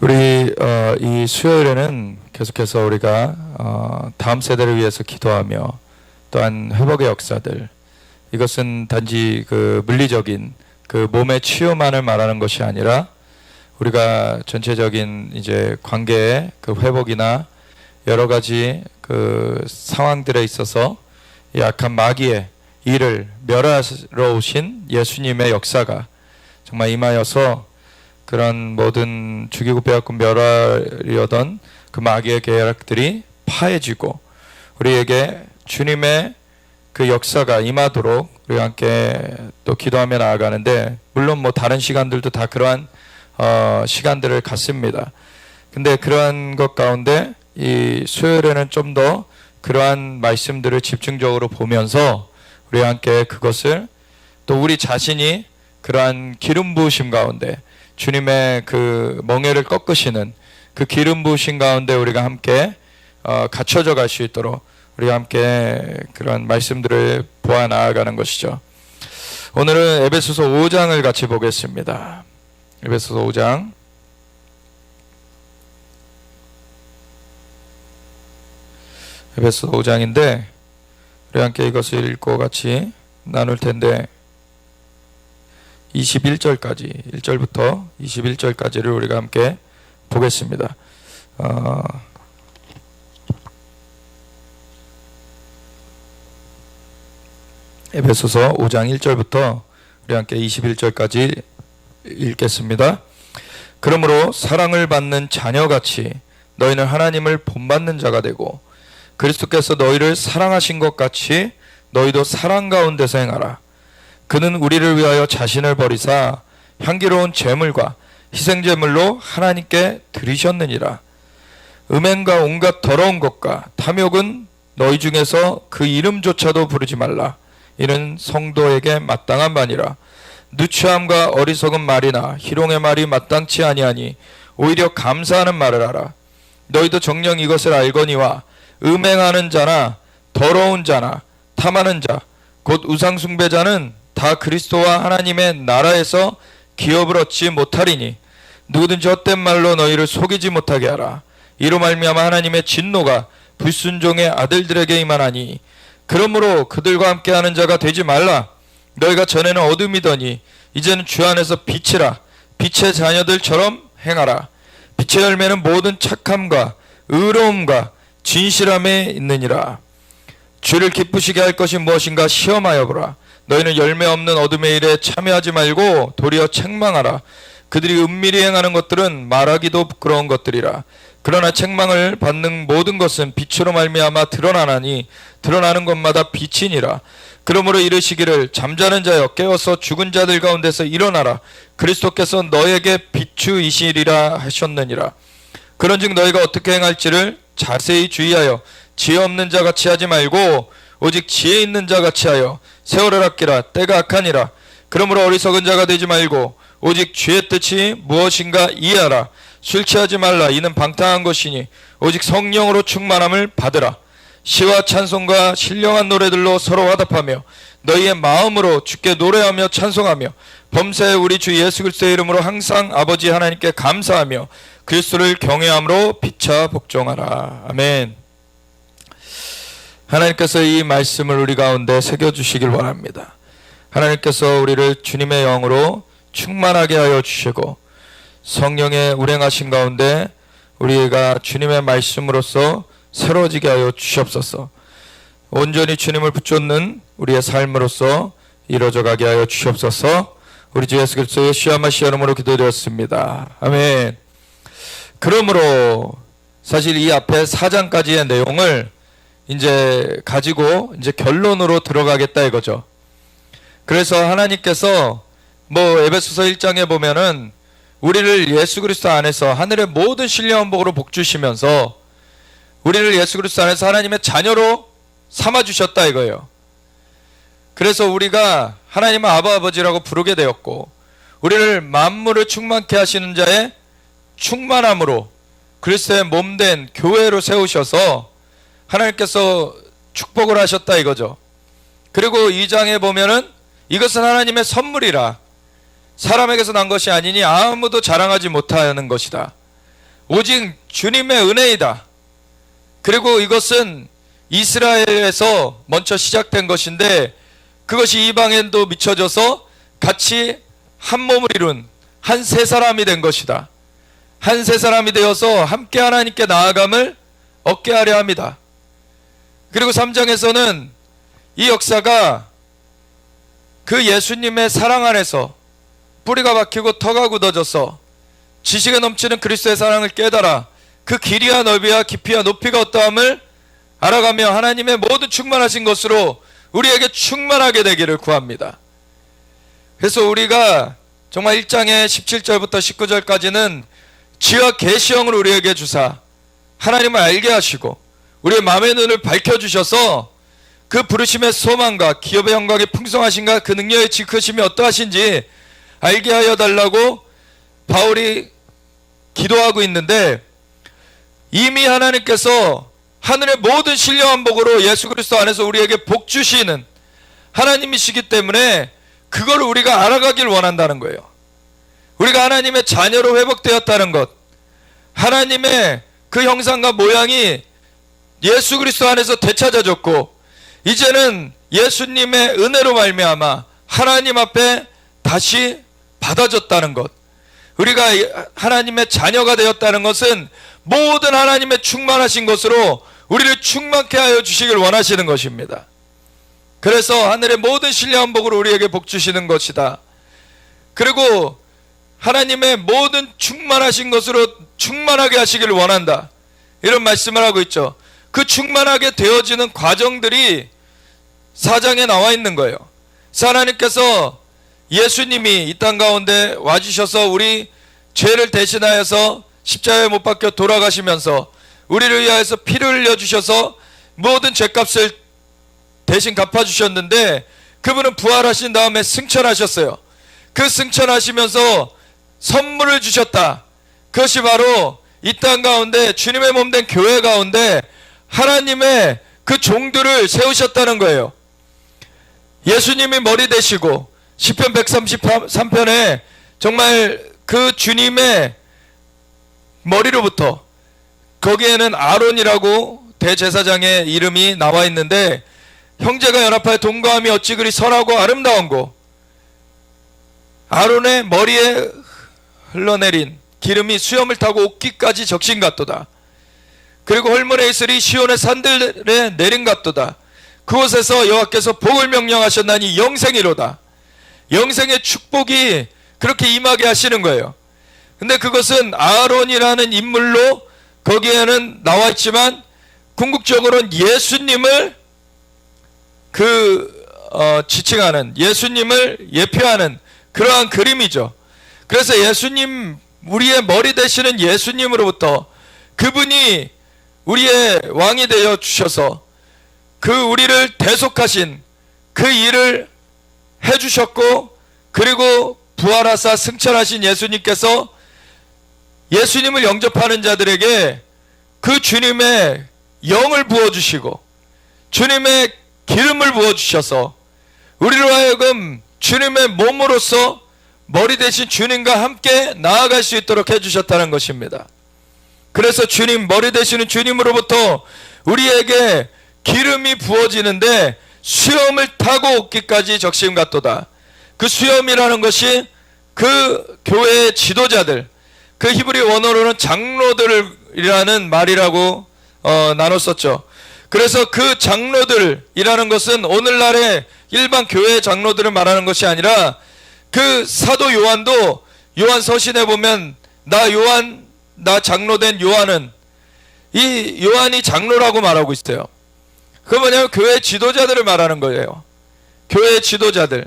우리 이 수요일에는 계속해서 우리가 다음 세대를 위해서 기도하며 또한 회복의 역사들, 이것은 단지 그 물리적인 그 몸의 치유만을 말하는 것이 아니라 우리가 전체적인 이제 관계의 그 회복이나 여러 가지 그 상황들에 있어서 약한 마귀의 일을 멸하러 오신 예수님의 역사가 정말 임하여서 그런 모든 죽이고 빼앗고 멸하려던 그 마귀의 계략들이 파해지고 우리에게 주님의 그 역사가 임하도록 우리 함께 또 기도하며 나아가는데, 물론 뭐 다른 시간들도 다 그러한 시간들을 갖습니다. 근데 그러한 것 가운데 이 수요일에는 좀 더 그러한 말씀들을 집중적으로 보면서 우리 함께 그것을 또 우리 자신이 그러한 기름 부으심 가운데 주님의 그 멍에를 꺾으시는 그 기름 부으심 가운데 우리가 함께 갖춰져 갈 수 있도록 우리가 함께 그런 말씀들을 보아 나아가는 것이죠. 오늘은 에베소서 5장을 같이 보겠습니다. 에베소서 5장. 에베소서 5장인데 우리 함께 이것을 읽고 같이 나눌 텐데 21절까지 1절부터 21절까지를 우리가 함께 보겠습니다. 에베소서 5장 1절부터 우리 함께 21절까지 읽겠습니다. 그러므로 사랑을 받는 자녀같이 너희는 하나님을 본받는 자가 되고 그리스도께서 너희를 사랑하신 것 같이 너희도 사랑 가운데서 행하라. 그는 우리를 위하여 자신을 버리사 향기로운 제물과 희생제물로 하나님께 드리셨느니라. 음행과 온갖 더러운 것과 탐욕은 너희 중에서 그 이름조차도 부르지 말라. 이는 성도에게 마땅한 바니라. 누추함과 어리석은 말이나 희롱의 말이 마땅치 아니하니 오히려 감사하는 말을 하라. 너희도 정녕 이것을 알거니와 음행하는 자나 더러운 자나 탐하는 자 곧 우상 숭배자는 다 그리스도와 하나님의 나라에서 기업을 얻지 못하리니 누구든지 헛된 말로 너희를 속이지 못하게 하라. 이로 말미암아 하나님의 진노가 불순종의 아들들에게 임하나니 그러므로 그들과 함께하는 자가 되지 말라. 너희가 전에는 어둠이더니 이제는 주 안에서 빛이라. 빛의 자녀들처럼 행하라. 빛의 열매는 모든 착함과 의로움과 진실함에 있느니라. 주를 기쁘시게 할 것이 무엇인가 시험하여 보라. 너희는 열매 없는 어둠의 일에 참여하지 말고 도리어 책망하라. 그들이 은밀히 행하는 것들은 말하기도 부끄러운 것들이라. 그러나 책망을 받는 모든 것은 빛으로 말미암아 드러나나니 드러나는 것마다 빛이니라. 그러므로 이르시기를 잠자는 자여 깨어서 죽은 자들 가운데서 일어나라. 그리스도께서 너에게 비추이시리라 하셨느니라. 그런즉 너희가 어떻게 행할지를 자세히 주의하여 지혜 없는 자같이 하지 말고 오직 지혜 있는 자같이 하여 세월을 아끼라. 때가 악하니라. 그러므로 어리석은 자가 되지 말고 오직 주의 뜻이 무엇인가 이해하라. 술 취하지 말라. 이는 방탕한 것이니 오직 성령으로 충만함을 받으라. 시와 찬송과 신령한 노래들로 서로 화답하며 너희의 마음으로 주께 노래하며 찬송하며 범사에 우리 주 예수 그리스도의 이름으로 항상 아버지 하나님께 감사하며 그리스도를 경외함으로 피차 복종하라. 아멘. 하나님께서 이 말씀을 우리 가운데 새겨주시길 원합니다. 하나님께서 우리를 주님의 영으로 충만하게 하여 주시고 성령의 운행하신 가운데 우리가 주님의 말씀으로서 새로워지게 하여 주시옵소서. 온전히 주님을 붙잡는 우리의 삶으로서 이루어져 가게 하여 주시옵소서. 우리 주 예수 그리스도의 시아마시 이름으로 기도드렸습니다. 아멘. 그러므로 사실 이 앞에 4장까지의 내용을 이제 가지고 이제 결론으로 들어가겠다 이거죠. 그래서 하나님께서 뭐 에베소서 1장에 보면은 우리를 예수 그리스도 안에서 하늘의 모든 신령한 복으로 복 주시면서 우리를 예수 그리스도 안에서 하나님의 자녀로 삼아주셨다 이거예요. 그래서 우리가 하나님의 아버지라고 부르게 되었고 우리를 만물을 충만케 하시는 자의 충만함으로 그리스도의 몸된 교회로 세우셔서 하나님께서 축복을 하셨다 이거죠. 그리고 2장에 보면은 이것은 하나님의 선물이라 사람에게서 난 것이 아니니 아무도 자랑하지 못하는 것이다. 오직 주님의 은혜이다. 그리고 이것은 이스라엘에서 먼저 시작된 것인데 그것이 이방인도 미쳐져서 같이 한 몸을 이룬 한 세 사람이 된 것이다. 한 세 사람이 되어서 함께 하나님께 나아감을 얻게 하려 합니다. 그리고 3장에서는 이 역사가 그 예수님의 사랑 안에서 뿌리가 박히고 터가 굳어져서 지식에 넘치는 그리스도의 사랑을 깨달아 그 길이와 넓이와 깊이와 높이가 어떠함을 알아가며 하나님의 모든 충만하신 것으로 우리에게 충만하게 되기를 구합니다. 그래서 우리가 정말 1장의 17절부터 19절까지는 지와 계시형을 우리에게 주사 하나님을 알게 하시고 우리의 마음의 눈을 밝혀주셔서 그 부르심의 소망과 기업의 영광의 풍성하신가 그 능력의 지크심이 어떠하신지 알게 하여 달라고 바울이 기도하고 있는데, 이미 하나님께서 하늘의 모든 신령한 복으로 예수 그리스도 안에서 우리에게 복 주시는 하나님이시기 때문에 그걸 우리가 알아가길 원한다는 거예요. 우리가 하나님의 자녀로 회복되었다는 것, 하나님의 그 형상과 모양이 예수 그리스도 안에서 되찾아졌고 이제는 예수님의 은혜로 말미암아 하나님 앞에 다시 받아졌다는 것, 우리가 하나님의 자녀가 되었다는 것은 모든 하나님의 충만하신 것으로 우리를 충만케 하여 주시길 원하시는 것입니다. 그래서 하늘의 모든 신령한 복으로 우리에게 복 주시는 것이다. 그리고 하나님의 모든 충만하신 것으로 충만하게 하시기를 원한다, 이런 말씀을 하고 있죠. 그 충만하게 되어지는 과정들이 4장에 나와 있는 거예요. 하나님께서 예수님이 이 땅 가운데 와주셔서 우리 죄를 대신하여서 십자가에 못 박혀 돌아가시면서 우리를 위하여서 피를 흘려주셔서 모든 죄값을 대신 갚아주셨는데 그분은 부활하신 다음에 승천하셨어요. 그 승천하시면서 선물을 주셨다. 그것이 바로 이 땅 가운데 주님의 몸된 교회 가운데 하나님의 그 종들을 세우셨다는 거예요. 예수님이 머리 되시고 시편 133편에 정말 그 주님의 머리로부터, 거기에는 아론이라고 대제사장의 이름이 나와 있는데, 형제가 연합하여 동거함이 어찌 그리 선하고 아름다운고, 아론의 머리에 흘러내린 기름이 수염을 타고 옷깃까지 적신 같도다. 그리고 헐문에 있으리 시온의 산들에 내린 같도다. 그곳에서 여호와께서 복을 명령하셨나니 영생이로다. 영생의 축복이 그렇게 임하게 하시는 거예요. 근데 그것은 아론이라는 인물로 거기에는 나와 있지만 궁극적으로는 예수님을 지칭하는, 예수님을 예표하는 그러한 그림이죠. 그래서 예수님, 우리의 머리 되시는 예수님으로부터 그분이 우리의 왕이 되어 주셔서 그 우리를 대속하신 그 일을 해주셨고, 그리고 부활하사 승천하신 예수님께서 예수님을 영접하는 자들에게 그 주님의 영을 부어주시고 주님의 기름을 부어주셔서 우리로 하여금 주님의 몸으로서 머리 대신 주님과 함께 나아갈 수 있도록 해주셨다는 것입니다. 그래서 주님, 머리 되시는 주님으로부터 우리에게 기름이 부어지는데 수염을 타고 옷깃까지 적심 같도다. 그 수염이라는 것이 그 교회의 지도자들, 그 히브리 원어로는 장로들이라는 말이라고 나눴었죠. 그래서 그 장로들이라는 것은 오늘날의 일반 교회 장로들을 말하는 것이 아니라 그 사도 요한도 요한 서신에 보면 나 장로된 요한은, 이 요한이 장로라고 말하고 있어요. 그거 뭐냐면 교회 지도자들을 말하는 거예요. 교회 지도자들,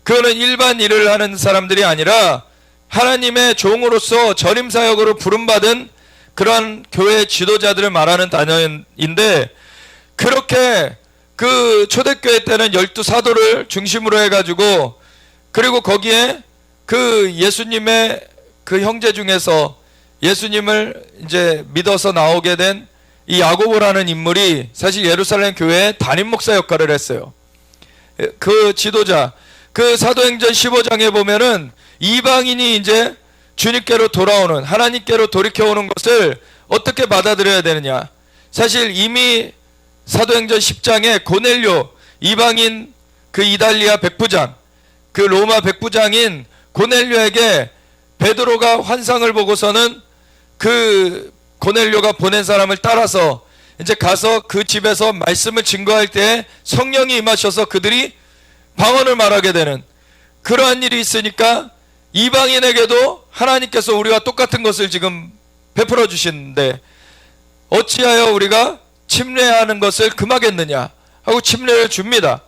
그거는 일반 일을 하는 사람들이 아니라 하나님의 종으로서 전임사역으로 부름받은 그러한 교회 지도자들을 말하는 단어인데, 그렇게 그 초대교회 때는 12사도를 중심으로 해가지고, 그리고 거기에 그 예수님의 그 형제 중에서 예수님을 이제 믿어서 나오게 된 이 야고보라는 인물이 사실 예루살렘 교회의 담임 목사 역할을 했어요. 그 지도자, 그 사도행전 15장에 보면은 이방인이 이제 주님께로 돌아오는, 하나님께로 돌이켜오는 것을 어떻게 받아들여야 되느냐. 사실 이미 사도행전 10장에 고넬료, 이방인 그 이달리아 백부장, 그 로마 백부장인 고넬료에게 베드로가 환상을 보고서는 그 고넬료가 보낸 사람을 따라서 이제 가서 그 집에서 말씀을 증거할 때 성령이 임하셔서 그들이 방언을 말하게 되는 그러한 일이 있으니까 이방인에게도 하나님께서 우리와 똑같은 것을 지금 베풀어 주시는데 어찌하여 우리가 침례하는 것을 금하겠느냐 하고 침례를 줍니다.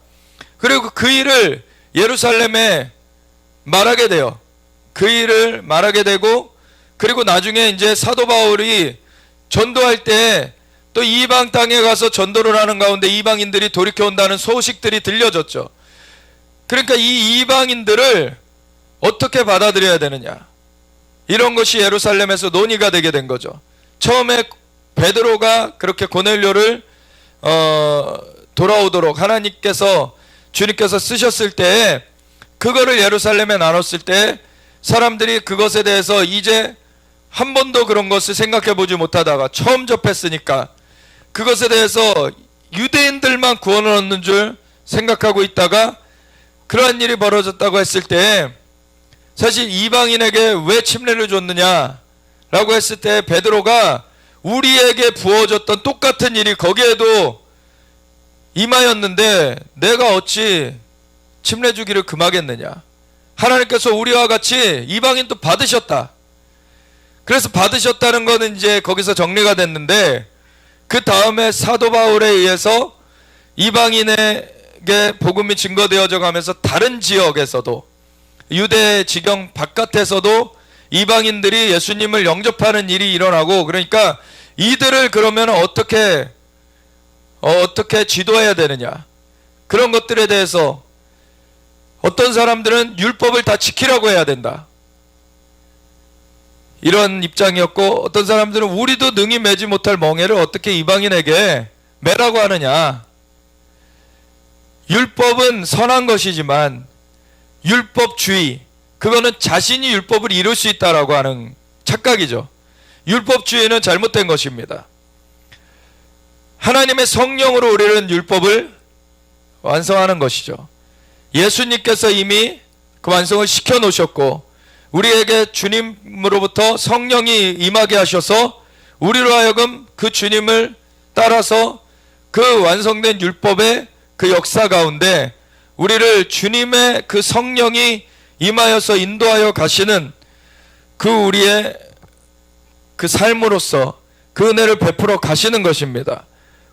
그리고 그 일을 예루살렘에 말하게 돼요. 그 일을 말하게 되고, 그리고 나중에 이제 사도 바울이 전도할 때 또 이방 땅에 가서 전도를 하는 가운데 이방인들이 돌이켜 온다는 소식들이 들려졌죠. 그러니까 이 이방인들을 어떻게 받아들여야 되느냐, 이런 것이 예루살렘에서 논의가 되게 된 거죠. 처음에 베드로가 그렇게 고넬료를 돌아오도록 주님께서 쓰셨을 때, 그거를 예루살렘에 나눴을 때 사람들이 그것에 대해서 이제 한 번도 그런 것을 생각해 보지 못하다가 처음 접했으니까 그것에 대해서 유대인들만 구원을 얻는 줄 생각하고 있다가 그러한 일이 벌어졌다고 했을 때, 사실 이방인에게 왜 침례를 줬느냐라고 했을 때 베드로가 우리에게 부어졌던 똑같은 일이 거기에도 임하였는데 내가 어찌 침례 주기를 금하겠느냐. 하나님께서 우리와 같이 이방인도 받으셨다. 그래서 받으셨다는 것은 이제 거기서 정리가 됐는데, 그 다음에 사도 바울에 의해서 이방인에게 복음이 증거되어져 가면서 다른 지역에서도, 유대 지경 바깥에서도 이방인들이 예수님을 영접하는 일이 일어나고, 그러니까 이들을 그러면 어떻게 지도해야 되느냐, 그런 것들에 대해서 어떤 사람들은 율법을 다 지키라고 해야 된다, 이런 입장이었고, 어떤 사람들은 우리도 능히 매지 못할 멍에를 어떻게 이방인에게 매라고 하느냐. 율법은 선한 것이지만 율법주의, 그거는 자신이 율법을 이룰 수 있다라고 하는 착각이죠. 율법주의는 잘못된 것입니다. 하나님의 성령으로 우리는 율법을 완성하는 것이죠. 예수님께서 이미 그 완성을 시켜 놓으셨고, 우리에게 주님으로부터 성령이 임하게 하셔서 우리로 하여금 그 주님을 따라서 그 완성된 율법의 그 역사 가운데 우리를 주님의 그 성령이 임하여서 인도하여 가시는 그 우리의 그 삶으로서 그 은혜를 베풀어 가시는 것입니다.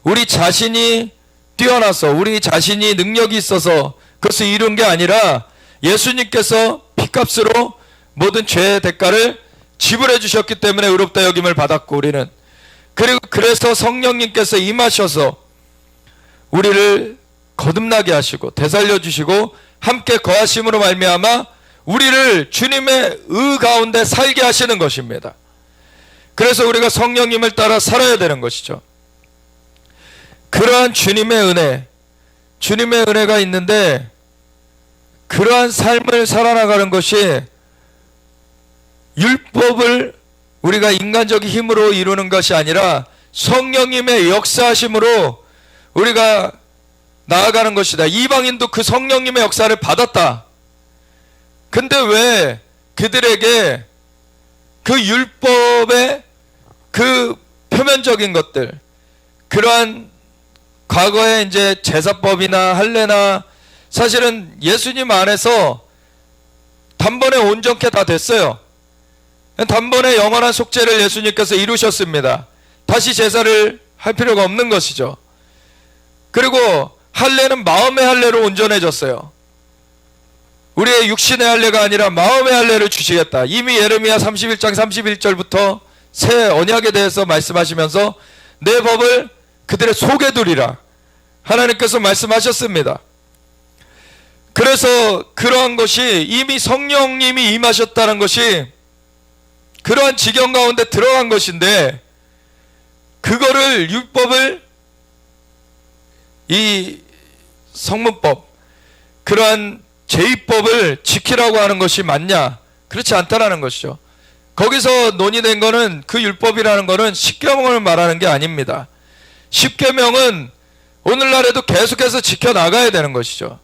우리 자신이 뛰어나서, 우리 자신이 능력이 있어서 그것을 이룬 게 아니라 예수님께서 피값으로 모든 죄의 대가를 지불해 주셨기 때문에 의롭다 여김을 받았고, 우리는 그리고 그래서 성령님께서 임하셔서 우리를 거듭나게 하시고 되살려 주시고 함께 거하심으로 말미암아 우리를 주님의 의 가운데 살게 하시는 것입니다. 그래서 우리가 성령님을 따라 살아야 되는 것이죠. 그러한 주님의 은혜가 있는데, 그러한 삶을 살아나가는 것이 율법을 우리가 인간적인 힘으로 이루는 것이 아니라 성령님의 역사하심으로 우리가 나아가는 것이다. 이방인도 그 성령님의 역사를 받았다. 근데 왜 그들에게 그 율법의 그 표면적인 것들, 그러한 과거에 이제 제사법이나 할례나, 사실은 예수님 안에서 단번에 온전케 다 됐어요. 단번에 영원한 속죄를 예수님께서 이루셨습니다. 다시 제사를 할 필요가 없는 것이죠. 그리고 할례는 마음의 할례로 온전해졌어요. 우리의 육신의 할례가 아니라 마음의 할례를 주시겠다. 이미 예레미야 31장 31절부터 새 언약에 대해서 말씀하시면서 내 법을 그들의 속에 두리라 하나님께서 말씀하셨습니다. 그래서 그러한 것이 이미 성령님이 임하셨다는 것이 그러한 지경 가운데 들어간 것인데, 그거를 율법을, 이 성문법, 그러한 제의법을 지키라고 하는 것이 맞냐? 그렇지 않다라는 것이죠. 거기서 논의된 거는 그 율법이라는 거는 십계명을 말하는 게 아닙니다. 십계명은 오늘날에도 계속해서 지켜나가야 되는 것이죠.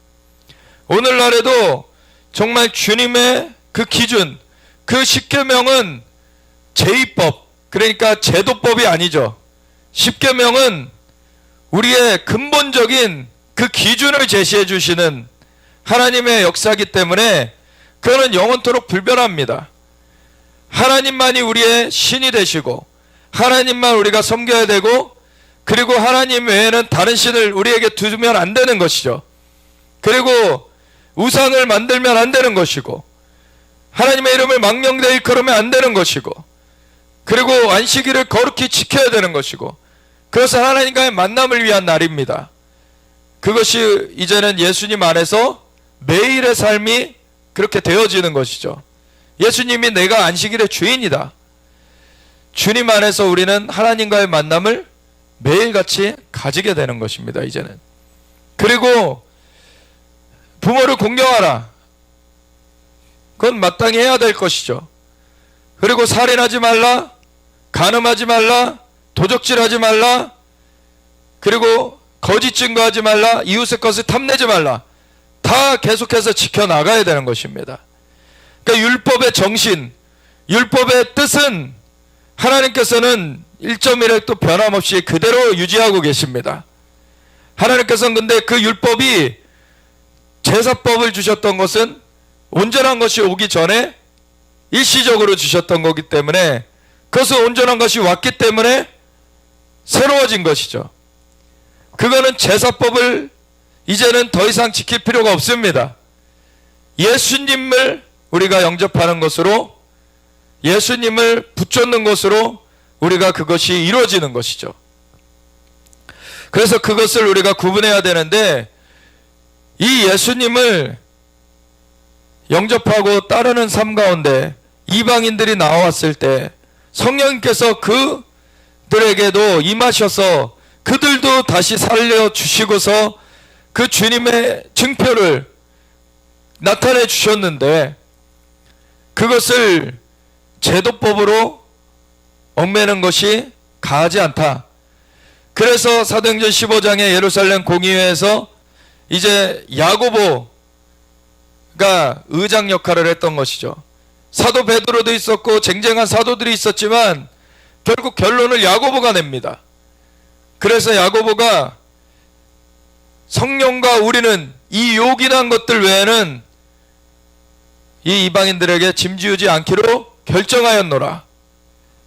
오늘날에도 정말 주님의 그 기준, 그 십계명은 제의법, 그러니까 제도법이 아니죠. 십계명은 우리의 근본적인 그 기준을 제시해 주시는 하나님의 역사이기 때문에 그거는 영원토록 불변합니다. 하나님만이 우리의 신이 되시고 하나님만 우리가 섬겨야 되고, 그리고 하나님 외에는 다른 신을 우리에게 두면 안 되는 것이죠. 그리고 우상을 만들면 안 되는 것이고, 하나님의 이름을 망령되이 일컬으면 안 되는 것이고, 그리고 안식일을 거룩히 지켜야 되는 것이고, 그것은 하나님과의 만남을 위한 날입니다. 그것이 이제는 예수님 안에서 매일의 삶이 그렇게 되어지는 것이죠. 예수님이 내가 안식일의 주인이다. 주님 안에서 우리는 하나님과의 만남을 매일같이 가지게 되는 것입니다. 이제는. 그리고 부모를 공경하라. 그건 마땅히 해야 될 것이죠. 그리고 살인하지 말라, 간음하지 말라, 도적질하지 말라, 그리고 거짓 증거하지 말라, 이웃의 것을 탐내지 말라. 다 계속해서 지켜나가야 되는 것입니다. 그러니까 율법의 정신, 율법의 뜻은 하나님께서는 1.1획도 변함없이 그대로 유지하고 계십니다. 하나님께서는 근데 그 율법이 제사법을 주셨던 것은 온전한 것이 오기 전에 일시적으로 주셨던 거기 때문에, 그것은 온전한 것이 왔기 때문에 새로워진 것이죠. 그거는 제사법을 이제는 더 이상 지킬 필요가 없습니다. 예수님을 우리가 영접하는 것으로, 예수님을 붙잡는 것으로 우리가 그것이 이루어지는 것이죠. 그래서 그것을 우리가 구분해야 되는데, 이 예수님을 영접하고 따르는 삶 가운데 이방인들이 나왔을 때 성령님께서 그들에게도 임하셔서 그들도 다시 살려주시고서 그 주님의 증표를 나타내 주셨는데, 그것을 제도법으로 얽매는 것이 가하지 않다. 그래서 사도행전 15장의 예루살렘 공의회에서 이제 야고보가 의장 역할을 했던 것이죠. 사도 베드로도 있었고 쟁쟁한 사도들이 있었지만 결국 결론을 야고보가 냅니다. 그래서 야고보가 성령과 우리는 이 요긴한 것들 외에는 이 이방인들에게 짐지우지 않기로 결정하였노라.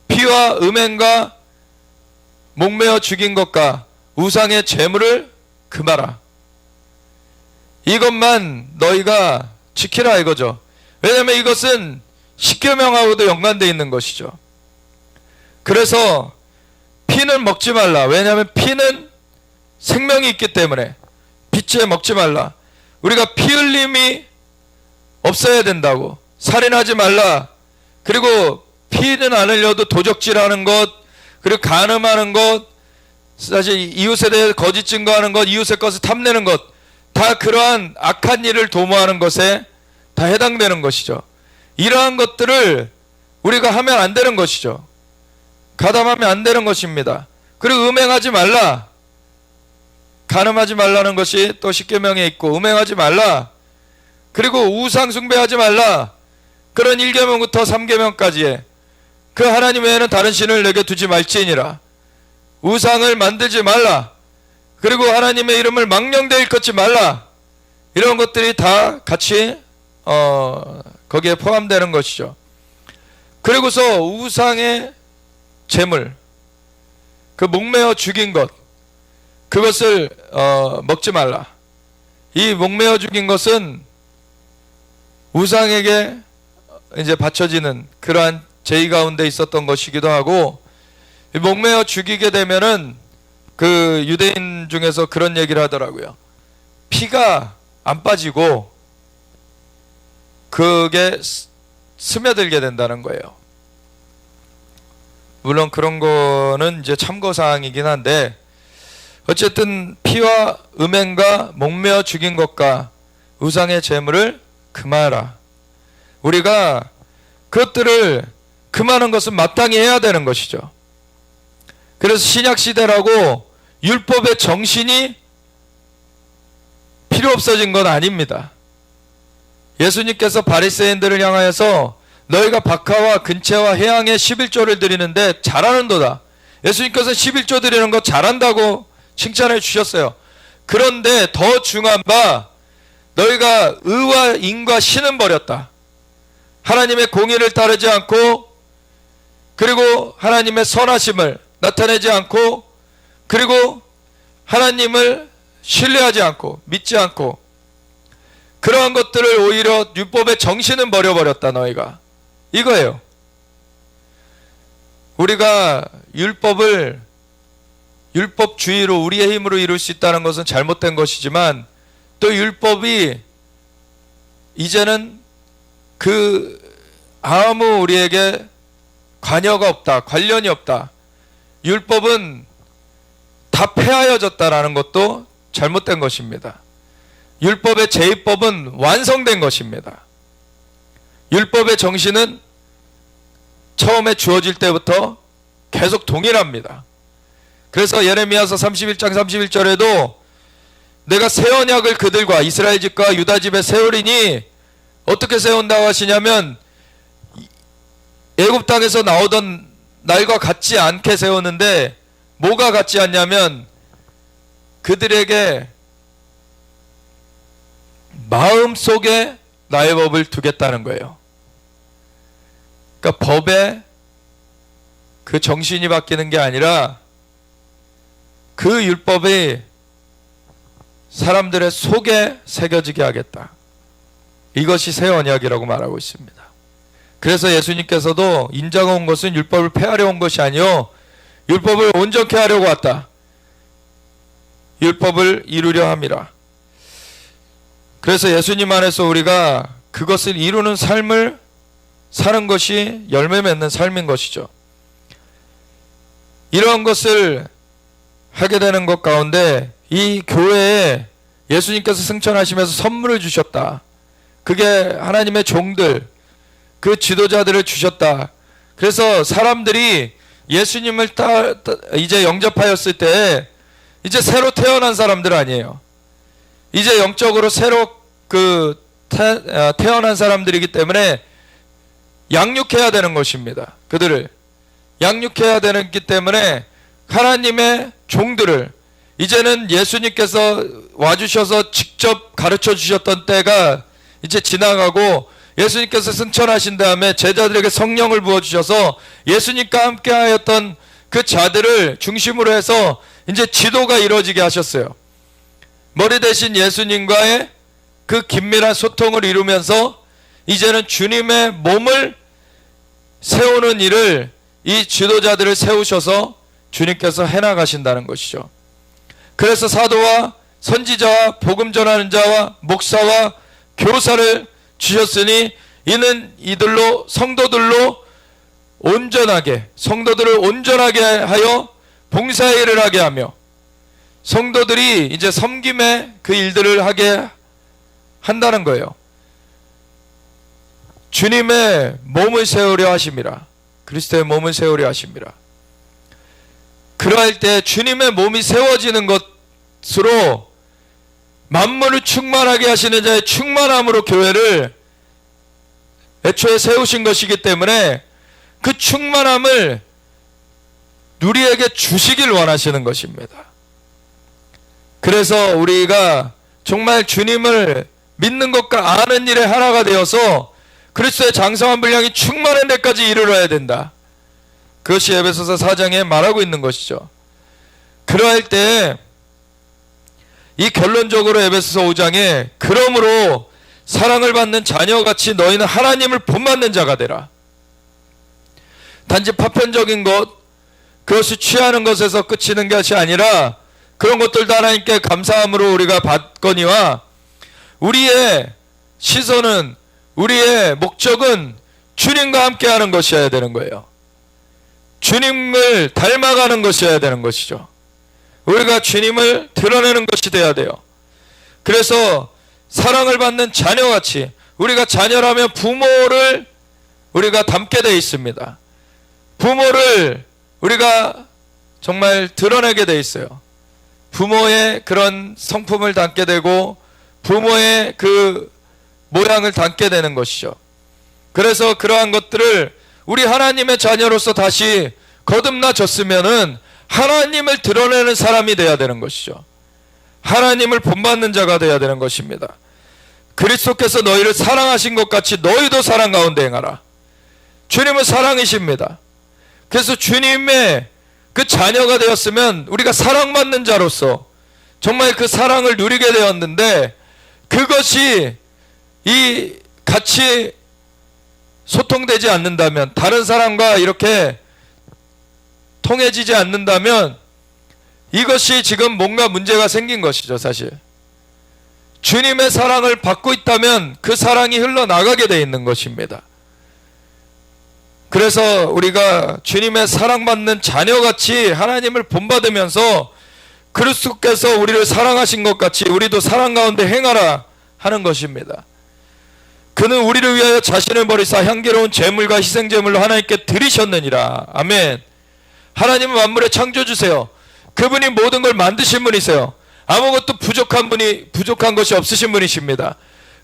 피와 음행과 목매어 죽인 것과 우상의 재물을 금하라. 이것만 너희가 지키라 이거죠. 왜냐하면 이것은 십계명하고도 연관되어 있는 것이죠. 그래서 피는 먹지 말라. 왜냐하면 피는 생명이 있기 때문에 피째 먹지 말라. 우리가 피 흘림이 없어야 된다고. 살인하지 말라. 그리고 피는 안 흘려도 도적질하는 것, 그리고 간음하는 것, 사실 이웃에 대해 거짓 증거하는 것, 이웃의 것을 탐내는 것, 다 그러한 악한 일을 도모하는 것에 다 해당되는 것이죠. 이러한 것들을 우리가 하면 안 되는 것이죠. 가담하면 안 되는 것입니다. 그리고 음행하지 말라. 간음하지 말라는 것이 또 십계명에 있고, 음행하지 말라. 그리고 우상 숭배하지 말라. 그런 1계명부터 3계명까지의 그 하나님 외에는 다른 신을 내게 두지 말지니라. 우상을 만들지 말라. 그리고 하나님의 이름을 망령되이 일컫지 말라. 이런 것들이 다 같이 거기에 포함되는 것이죠. 그리고서 우상의 재물, 그 목매어 죽인 것, 그것을 먹지 말라. 이 목매어 죽인 것은 우상에게 이제 바쳐지는 그러한 제의 가운데 있었던 것이기도 하고, 목매어 죽이게 되면은 그 유대인 중에서 그런 얘기를 하더라고요. 피가 안 빠지고 그게 스며들게 된다는 거예요. 물론 그런 거는 이제 참고사항이긴 한데, 어쨌든 피와 음행과 목매어 죽인 것과 우상의 재물을 금하라. 우리가 그것들을 그 많은 것은 마땅히 해야 되는 것이죠. 그래서 신약시대라고 율법의 정신이 필요 없어진 건 아닙니다. 예수님께서 바리새인들을 향하여서 너희가 박하와 근채와 회향의 11조를 드리는데 잘하는도다. 예수님께서 11조 드리는 거 잘한다고 칭찬해 주셨어요. 그런데 더 중요한 바 너희가 의와 인과 신은 버렸다. 하나님의 공의를 따르지 않고, 그리고 하나님의 선하심을 나타내지 않고, 그리고 하나님을 신뢰하지 않고 믿지 않고, 그러한 것들을 오히려 율법의 정신은 버려버렸다 너희가. 이거예요. 우리가 율법주의로 우리의 힘으로 이룰 수 있다는 것은 잘못된 것이지만, 또 율법이 이제는 아무 우리에게 관여가 없다, 관련이 없다. 율법은 다 폐하여졌다라는 것도 잘못된 것입니다. 율법의 제1법은 완성된 것입니다. 율법의 정신은 처음에 주어질 때부터 계속 동일합니다. 그래서 예레미야서 31장 31절에도 내가 새 언약을 그들과 이스라엘 집과 유다 집에 세우리니, 어떻게 세운다고 하시냐면 애굽 땅에서 나오던 날과 같지 않게 세우는데, 뭐가 같지 않냐면 그들에게 마음속에 나의 법을 두겠다는 거예요. 그러니까 법에 그 정신이 바뀌는 게 아니라 그 율법이 사람들의 속에 새겨지게 하겠다. 이것이 새 언약이라고 말하고 있습니다. 그래서 예수님께서도 인자가 온 것은 율법을 폐하려 온 것이 아니요 율법을 온전케 하려고 왔다. 율법을 이루려 함이라. 그래서 예수님 안에서 우리가 그것을 이루는 삶을 사는 것이 열매 맺는 삶인 것이죠. 이러한 것을 하게 되는 것 가운데 이 교회에 예수님께서 승천하시면서 선물을 주셨다. 그게 하나님의 종들, 그 지도자들을 주셨다. 그래서 사람들이 예수님을 이제 영접하였을 때 이제 새로 태어난 사람들 아니에요. 이제 영적으로 새로 태어난 사람들이기 때문에 양육해야 되는 것입니다. 그들을 양육해야 되기 때문에 하나님의 종들을, 이제는 예수님께서 와주셔서 직접 가르쳐 주셨던 때가 이제 지나가고, 예수님께서 승천하신 다음에 제자들에게 성령을 부어주셔서 예수님과 함께 하였던 그 자들을 중심으로 해서 이제 지도가 이루어지게 하셨어요. 머리 대신 예수님과의 그 긴밀한 소통을 이루면서 이제는 주님의 몸을 세우는 일을, 이 지도자들을 세우셔서 주님께서 해나가신다는 것이죠. 그래서 사도와 선지자와 복음 전하는 자와 목사와 교사를 주셨으니 이는 이들로 성도들로 온전하게, 성도들을 온전하게 하여 봉사의 일을 하게 하며, 성도들이 이제 섬김의 그 일들을 하게 한다는 거예요. 주님의 몸을 세우려 하심이라. 그리스도의 몸을 세우려 하심이라. 그러할 때 주님의 몸이 세워지는 것으로 만물을 충만하게 하시는 자의 충만함으로 교회를 애초에 세우신 것이기 때문에 그 충만함을 우리에게 주시길 원하시는 것입니다. 그래서 우리가 정말 주님을 믿는 것과 아는 일에 하나가 되어서 그리스도의 장성한 분량이 충만한 데까지 이르러야 된다. 그것이 에베소서 4장에 말하고 있는 것이죠. 그러할 때 이 결론적으로 에베소서 5장에 그러므로 사랑을 받는 자녀같이 너희는 하나님을 본받는 자가 되라. 단지 파편적인 것, 그것이 취하는 것에서 그치는 것이 아니라 그런 것들도 하나님께 감사함으로 우리가 받거니와, 우리의 시선은, 우리의 목적은 주님과 함께하는 것이어야 되는 거예요. 주님을 닮아가는 것이어야 되는 것이죠. 우리가 주님을 드러내는 것이 돼야 돼요. 그래서 사랑을 받는 자녀같이, 우리가 자녀라면 부모를 우리가 닮게 되어 있습니다. 부모를 우리가 정말 드러내게 돼 있어요. 부모의 그런 성품을 담게 되고 부모의 그 모양을 담게 되는 것이죠. 그래서 그러한 것들을 우리 하나님의 자녀로서 다시 거듭나졌으면은 하나님을 드러내는 사람이 되어야 되는 것이죠. 하나님을 본받는 자가 되어야 되는 것입니다. 그리스도께서 너희를 사랑하신 것 같이 너희도 사랑 가운데 행하라. 주님은 사랑이십니다. 그래서 주님의 그 자녀가 되었으면 우리가 사랑받는 자로서 정말 그 사랑을 누리게 되었는데, 그것이 이 같이 소통되지 않는다면, 다른 사람과 이렇게 통해지지 않는다면 이것이 지금 뭔가 문제가 생긴 것이죠. 사실 주님의 사랑을 받고 있다면 그 사랑이 흘러나가게 돼 있는 것입니다. 그래서 우리가 주님의 사랑받는 자녀같이 하나님을 본받으면서 그리스도께서 우리를 사랑하신 것 같이 우리도 사랑 가운데 행하라 하는 것입니다. 그는 우리를 위하여 자신을 버리사 향기로운 제물과 희생제물로 하나님께 드리셨느니라. 아멘. 하나님은 만물의 창조주세요. 그분이 모든 걸 만드신 분이세요. 아무것도 부족한 것이 없으신 분이십니다.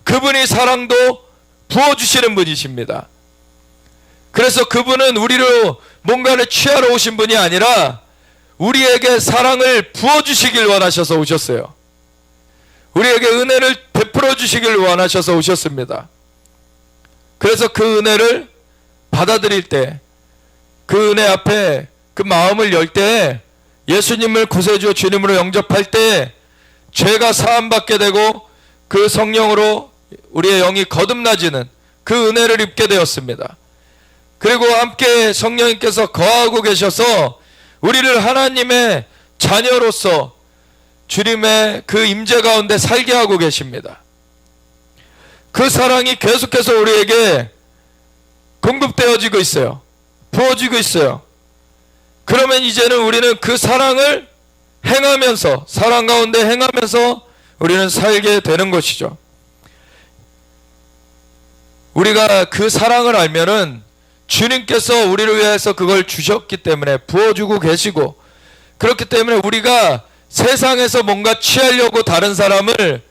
그분이 사랑도 부어주시는 분이십니다. 그래서 그분은 우리로 뭔가를 취하러 오신 분이 아니라 우리에게 사랑을 부어주시길 원하셔서 오셨어요. 우리에게 은혜를 베풀어 주시길 원하셔서 오셨습니다. 그래서 그 은혜를 받아들일 때, 그 은혜 앞에 그 마음을 열 때, 예수님을 구세주 주님으로 영접할 때 죄가 사함받게 되고 그 성령으로 우리의 영이 거듭나지는 그 은혜를 입게 되었습니다. 그리고 함께 성령님께서 거하고 계셔서 우리를 하나님의 자녀로서 주님의 그 임재 가운데 살게 하고 계십니다. 그 사랑이 계속해서 우리에게 공급되어지고 있어요. 부어지고 있어요. 그러면 이제는 우리는 그 사랑을 행하면서, 사랑 가운데 행하면서 우리는 살게 되는 것이죠. 우리가 그 사랑을 알면은 주님께서 우리를 위해서 그걸 주셨기 때문에, 부어주고 계시고, 그렇기 때문에 우리가 세상에서 뭔가 취하려고 다른 사람을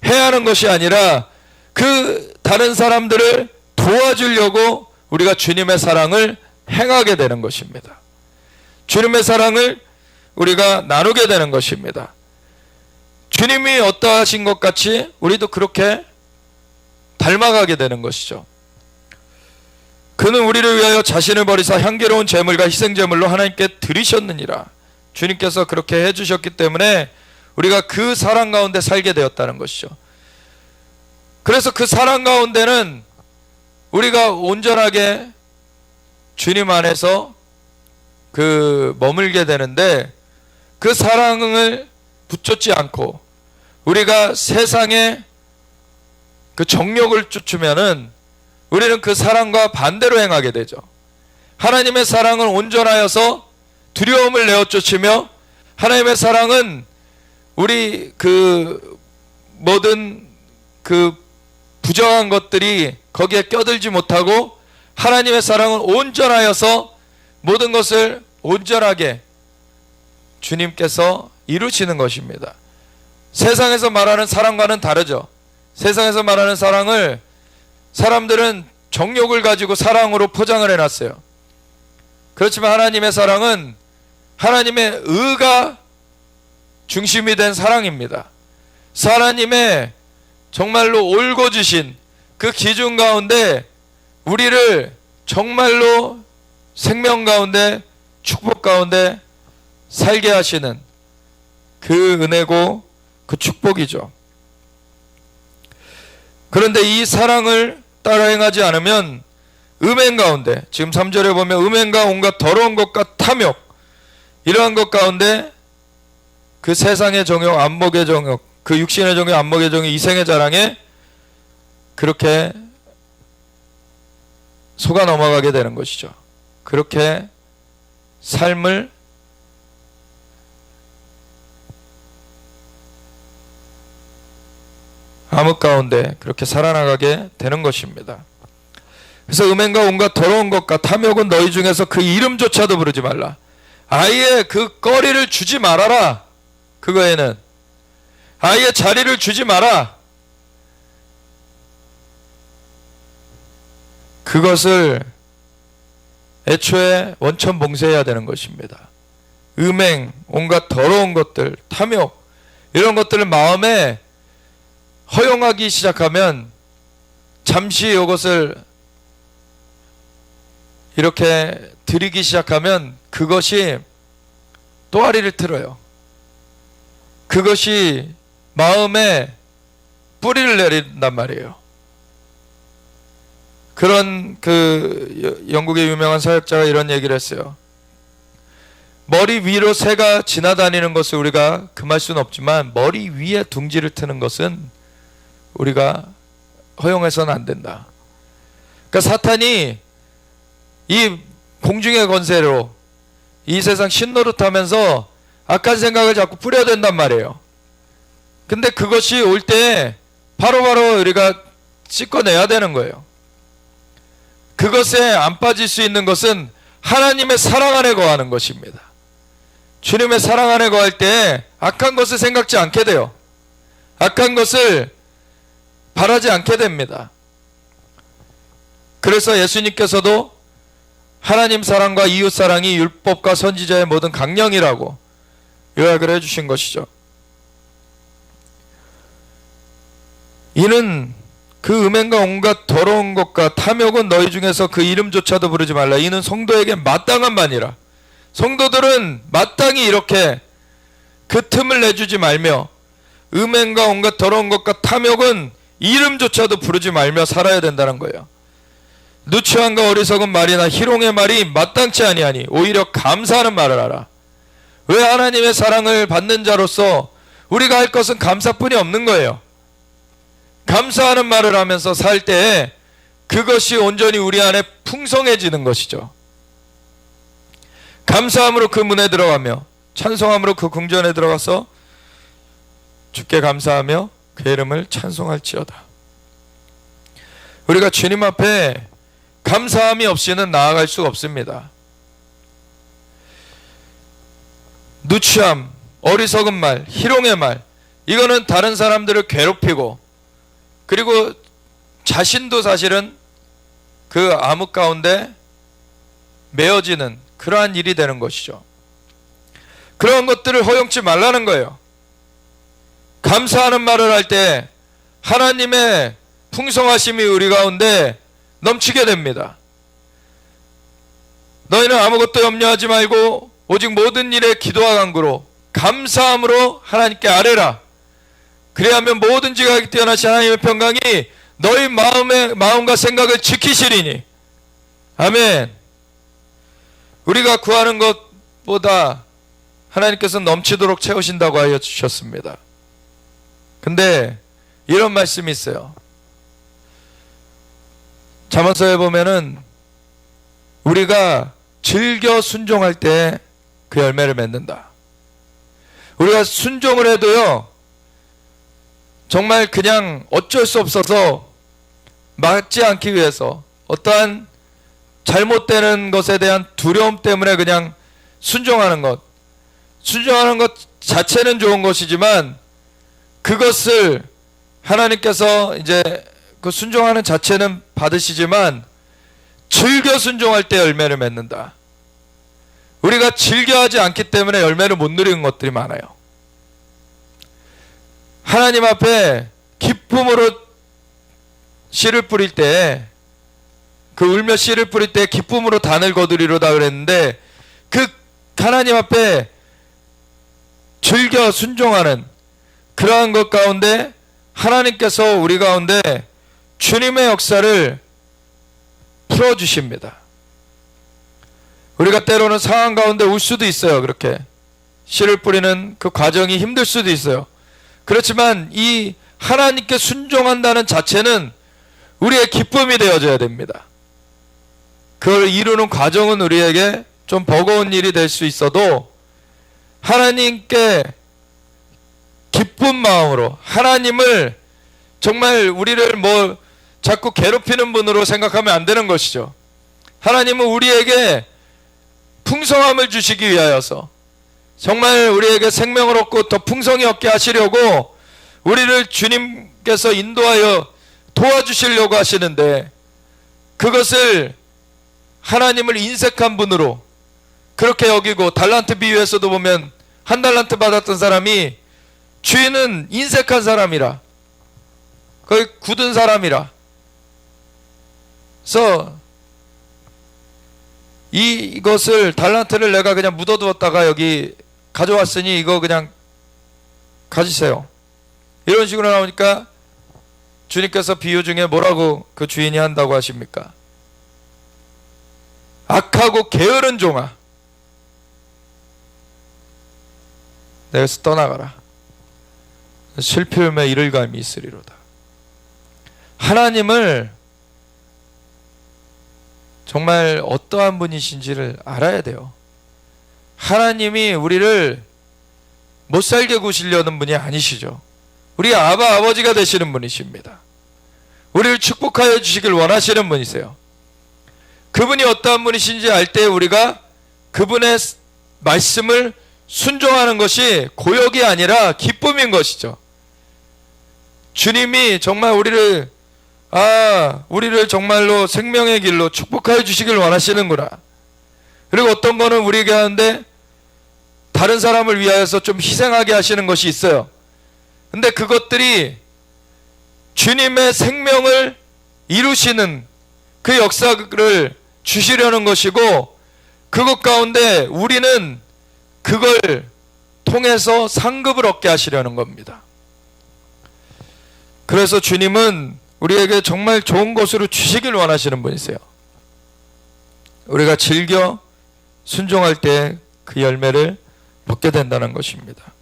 해야 하는 것이 아니라 그 다른 사람들을 도와주려고 우리가 주님의 사랑을 행하게 되는 것입니다. 주님의 사랑을 우리가 나누게 되는 것입니다. 주님이 어떠하신 것 같이 우리도 그렇게 닮아가게 되는 것이죠. 그는 우리를 위하여 자신을 버리사 향기로운 제물과 희생제물로 하나님께 드리셨느니라. 주님께서 그렇게 해주셨기 때문에 우리가 그 사랑 가운데 살게 되었다는 것이죠. 그래서 그 사랑 가운데는 우리가 온전하게 주님 안에서 머물게 되는데, 그 사랑을 붙잡지 않고 우리가 세상의 그 정욕을 쫓으면은 우리는 그 사랑과 반대로 행하게 되죠. 하나님의 사랑은 온전하여서 두려움을 내어 쫓으며, 하나님의 사랑은 우리 모든 부정한 것들이 거기에 껴들지 못하고, 하나님의 사랑은 온전하여서 모든 것을 온전하게 주님께서 이루시는 것입니다. 세상에서 말하는 사랑과는 다르죠. 세상에서 말하는 사랑을 사람들은 정욕을 가지고 사랑으로 포장을 해놨어요. 그렇지만 하나님의 사랑은 하나님의 의가 중심이 된 사랑입니다. 하나님의 정말로 올고주신 그 기준 가운데 우리를 정말로 생명 가운데, 축복 가운데 살게 하시는 그 은혜고 그 축복이죠. 그런데 이 사랑을 따라 행하지 않으면 음행 가운데, 지금 3절에 보면 음행과 온갖 더러운 것과 탐욕, 이러한 것 가운데 그 세상의 정욕, 안목의 정욕, 그 육신의 정욕, 안목의 정욕, 이생의 자랑에 그렇게 속아 넘어가게 되는 것이죠. 그렇게 삶을 암흑 가운데 그렇게 살아나가게 되는 것입니다. 그래서 음행과 온갖 더러운 것과 탐욕은 너희 중에서 그 이름조차도 부르지 말라. 아예 그 거리를 주지 말아라. 그거에는 아예 자리를 주지 마라. 그것을 애초에 원천 봉쇄해야 되는 것입니다. 음행, 온갖 더러운 것들, 탐욕 이런 것들을 마음에 허용하기 시작하면 잠시 이것을 이렇게 드리기 시작하면 그것이 또아리를 틀어요. 그것이 마음에 뿌리를 내린단 말이에요. 그런 영국의 유명한 사역자가 이런 얘기를 했어요. 머리 위로 새가 지나다니는 것을 우리가 금할 수는 없지만 머리 위에 둥지를 트는 것은 우리가 허용해서는 안 된다. 그러니까 사탄이 이 공중의 권세로 이 세상 신노릇하면서 악한 생각을 자꾸 뿌려댄단 말이에요. 근데 그것이 올 때 바로바로 우리가 씻어내야 되는 거예요. 그것에 안 빠질 수 있는 것은 하나님의 사랑 안에 거하는 것입니다. 주님의 사랑 안에 거할 때 악한 것을 생각지 않게 돼요. 악한 것을 바라지 않게 됩니다. 그래서 예수님께서도 하나님 사랑과 이웃 사랑이 율법과 선지자의 모든 강령이라고 요약을 해주신 것이죠. 이는 그 음행과 온갖 더러운 것과 탐욕은 너희 중에서 그 이름조차도 부르지 말라. 이는 성도에게 마땅한 바니라. 성도들은 마땅히 이렇게 그 틈을 내주지 말며 음행과 온갖 더러운 것과 탐욕은 이름조차도 부르지 말며 살아야 된다는 거예요. 누추함과 어리석은 말이나 희롱의 말이 마땅치 아니하니 오히려 감사하는 말을 하라. 왜? 하나님의 사랑을 받는 자로서 우리가 할 것은 감사뿐이 없는 거예요. 감사하는 말을 하면서 살 때 그것이 온전히 우리 안에 풍성해지는 것이죠. 감사함으로 그 문에 들어가며 찬송함으로 그 궁전에 들어가서 주께 감사하며 그 이름을 찬송할지어다. 우리가 주님 앞에 감사함이 없이는 나아갈 수가 없습니다. 누추함, 어리석은 말, 희롱의 말, 이거는 다른 사람들을 괴롭히고 그리고 자신도 사실은 그 암흑 가운데 메어지는 그러한 일이 되는 것이죠. 그런 것들을 허용치 말라는 거예요. 감사하는 말을 할 때 하나님의 풍성하심이 우리 가운데 넘치게 됩니다. 너희는 아무것도 염려하지 말고 오직 모든 일에 기도와 간구로 감사함으로 하나님께 아뢰라. 그래야면 모든 지각이 뛰어나신 하나님의 평강이 너희 마음과 생각을 지키시리니. 아멘. 우리가 구하는 것보다 하나님께서 넘치도록 채우신다고 하여 주셨습니다. 근데 이런 말씀이 있어요. 잠언서에 보면은 우리가 즐겨 순종할 때 그 열매를 맺는다. 우리가 순종을 해도요, 정말 그냥 어쩔 수 없어서 맞지 않기 위해서 어떠한 잘못되는 것에 대한 두려움 때문에 그냥 순종하는 것 자체는 좋은 것이지만 그것을 하나님께서 이제 그 순종하는 자체는 받으시지만 즐겨 순종할 때 열매를 맺는다. 우리가 즐겨하지 않기 때문에 열매를 못 누리는 것들이 많아요. 하나님 앞에 기쁨으로 씨를 뿌릴 때, 그 울며 씨를 뿌릴 때 기쁨으로 단을 거두리로다 그랬는데, 그 하나님 앞에 즐겨 순종하는 그러한 것 가운데 하나님께서 우리 가운데 주님의 역사를 풀어주십니다. 우리가 때로는 상황 가운데 울 수도 있어요. 그렇게 씨를 뿌리는 그 과정이 힘들 수도 있어요. 그렇지만 이 하나님께 순종한다는 자체는 우리의 기쁨이 되어져야 됩니다. 그걸 이루는 과정은 우리에게 좀 버거운 일이 될 수 있어도 하나님께 기쁜 마음으로, 하나님을 정말 우리를 자꾸 괴롭히는 분으로 생각하면 안 되는 것이죠. 하나님은 우리에게 풍성함을 주시기 위하여서 정말 우리에게 생명을 얻고 더 풍성히 얻게 하시려고 우리를 주님께서 인도하여 도와주시려고 하시는데, 그것을 하나님을 인색한 분으로 그렇게 여기고, 달란트 비유에서도 보면 한 달란트 받았던 사람이 주인은 인색한 사람이라, 거의 굳은 사람이라, 그래서 이것을 달란트를 내가 그냥 묻어두었다가 여기 가져왔으니 이거 그냥 가지세요, 이런 식으로 나오니까 주님께서 비유 중에 뭐라고 그 주인이 한다고 하십니까? 악하고 게으른 종아, 내게서 떠나가라. 실패함에 이를 감이 있으리로다. 하나님을 정말 어떠한 분이신지를 알아야 돼요. 하나님이 우리를 못살게 구시려는 분이 아니시죠. 우리 아버지가 되시는 분이십니다. 우리를 축복하여 주시길 원하시는 분이세요. 그분이 어떠한 분이신지 알 때 우리가 그분의 말씀을 순종하는 것이 고역이 아니라 기쁨인 것이죠. 주님이 정말 우리를 정말로 생명의 길로 축복하여 주시길 원하시는구나. 그리고 어떤 거는 우리에게 하는데 다른 사람을 위하여서 좀 희생하게 하시는 것이 있어요. 근데 그것들이 주님의 생명을 이루시는 그 역사를 주시려는 것이고, 그것 가운데 우리는 그걸 통해서 상급을 얻게 하시려는 겁니다. 그래서 주님은 우리에게 정말 좋은 것으로 주시길 원하시는 분이세요. 우리가 즐겨 순종할 때 그 열매를 먹게 된다는 것입니다.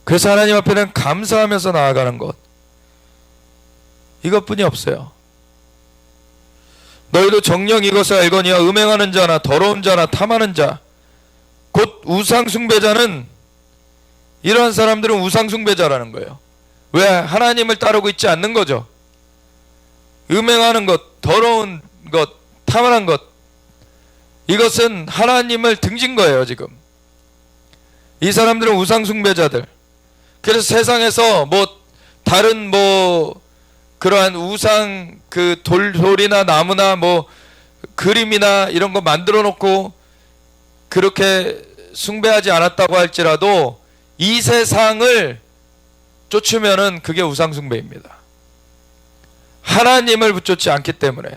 그래서 하나님 앞에는 감사하면서 나아가는 것, 이것뿐이 없어요. 너희도 정녕 이것을 알거니와 음행하는 자나 더러운 자나 탐하는 자, 곧 우상숭배자는, 이러한 사람들은 우상숭배자라는 거예요. 왜? 하나님을 따르고 있지 않는 거죠. 음행하는 것, 더러운 것, 탐하는 것, 이것은 하나님을 등진 거예요. 지금 이 사람들은 우상숭배자들. 그래서 세상에서 다른 그러한 우상 돌이나 나무나 그림이나 이런 거 만들어 놓고 그렇게 숭배하지 않았다고 할지라도 이 세상을 쫓으면은 그게 우상숭배입니다. 하나님을 붙잡지 않기 때문에.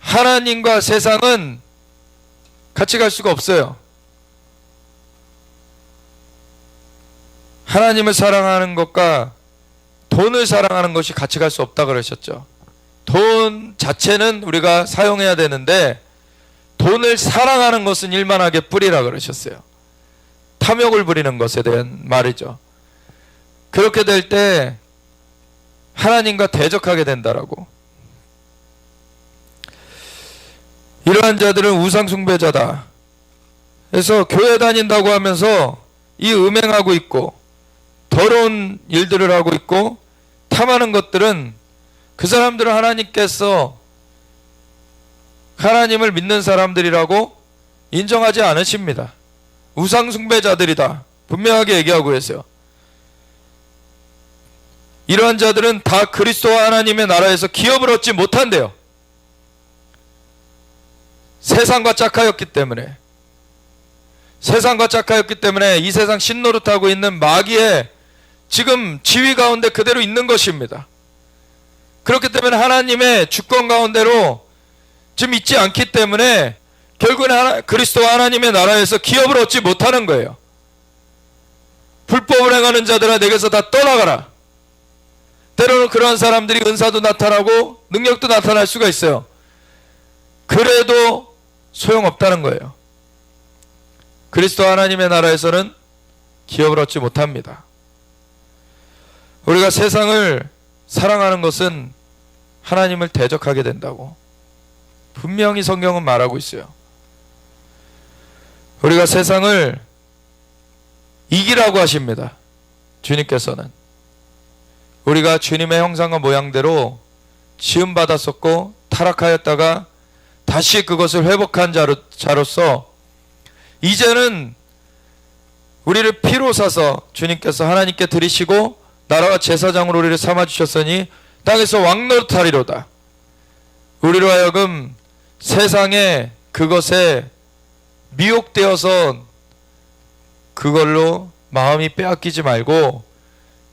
하나님과 세상은 같이 갈 수가 없어요. 하나님을 사랑하는 것과 돈을 사랑하는 것이 같이 갈 수 없다 그러셨죠. 돈 자체는 우리가 사용해야 되는데 돈을 사랑하는 것은 일만하게 뿌리라 그러셨어요. 탐욕을 부리는 것에 대한 말이죠. 그렇게 될 때 하나님과 대적하게 된다라고. 이러한 자들은 우상숭배자다. 그래서 교회 다닌다고 하면서 이 음행하고 있고 더러운 일들을 하고 있고 탐하는 것들은, 그 사람들은 하나님께서 하나님을 믿는 사람들이라고 인정하지 않으십니다. 우상숭배자들이다 분명하게 얘기하고 계세요. 이러한 자들은 다 그리스도와 하나님의 나라에서 기업을 얻지 못한대요. 세상과 짝하였기 때문에. 세상과 짝하였기 때문에 이 세상 신노릇하고 있는 마귀의 지금 지위 가운데 그대로 있는 것입니다. 그렇기 때문에 하나님의 주권 가운데로 지금 있지 않기 때문에 결국은 그리스도와 하나님의 나라에서 기업을 얻지 못하는 거예요. 불법을 행하는 자들아 내게서 다 떠나가라. 때로는 그러한 사람들이 은사도 나타나고 능력도 나타날 수가 있어요. 그래도 소용없다는 거예요. 그리스도 하나님의 나라에서는 기업을 얻지 못합니다. 우리가 세상을 사랑하는 것은 하나님을 대적하게 된다고 분명히 성경은 말하고 있어요. 우리가 세상을 이기라고 하십니다. 주님께서는 우리가 주님의 형상과 모양대로 지음받았었고 타락하였다가 다시 그것을 회복한 자로서 이제는 우리를 피로 사서 주님께서 하나님께 드리시고 나라와 제사장으로 우리를 삼아주셨으니 땅에서 왕노릇하리로다. 우리로 하여금 세상에 그것에 미혹되어서 그걸로 마음이 빼앗기지 말고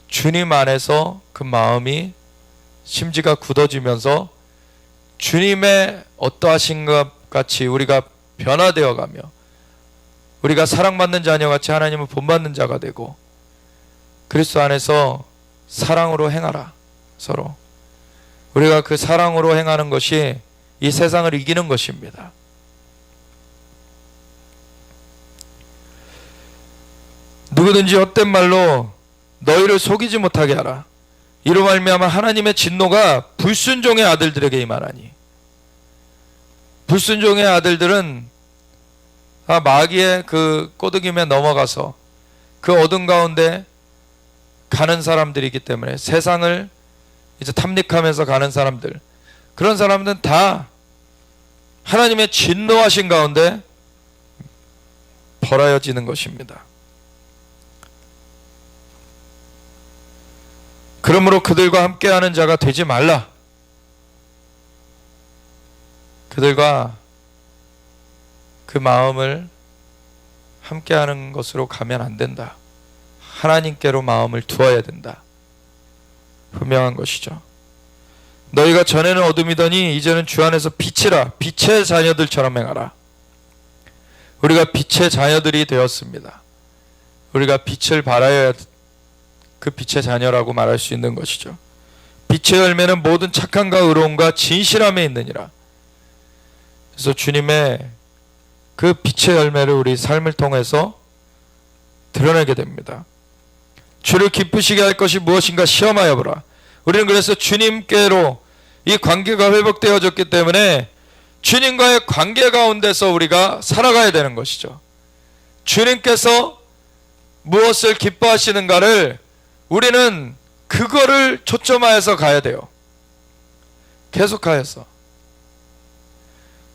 주님 안에서 그 마음이 심지가 굳어지면서 주님의 어떠하신 것 같이 우리가 변화되어 가며 우리가 사랑받는 자녀같이 하나님을 본받는 자가 되고 그리스도 안에서 사랑으로 행하라. 서로 우리가 그 사랑으로 행하는 것이 이 세상을 이기는 것입니다. 누구든지 헛된 말로 너희를 속이지 못하게 하라. 이로 말미암아 하나님의 진노가 불순종의 아들들에게 임하나니. 불순종의 아들들은 마귀의 그 꼬드김에 넘어가서 그 어둠 가운데 가는 사람들이기 때문에 세상을 이제 탐닉하면서 가는 사람들, 그런 사람들은 다 하나님의 진노하신 가운데 벌어지는 것입니다. 그러므로 그들과 함께하는 자가 되지 말라. 그들과 그 마음을 함께하는 것으로 가면 안 된다. 하나님께로 마음을 두어야 된다. 분명한 것이죠. 너희가 전에는 어둠이더니 이제는 주 안에서 빛이라. 빛의 자녀들처럼 행하라. 우리가 빛의 자녀들이 되었습니다. 우리가 빛을 발하여야 그 빛의 자녀라고 말할 수 있는 것이죠. 빛의 열매는 모든 착함과 의로움과 진실함에 있느니라. 그래서 주님의 그 빛의 열매를 우리 삶을 통해서 드러내게 됩니다. 주를 기쁘시게 할 것이 무엇인가 시험하여 보라. 우리는 그래서 주님께로 이 관계가 회복되어졌기 때문에 주님과의 관계 가운데서 우리가 살아가야 되는 것이죠. 주님께서 무엇을 기뻐하시는가를 우리는 그거를 초점하여서 가야 돼요. 계속하여서.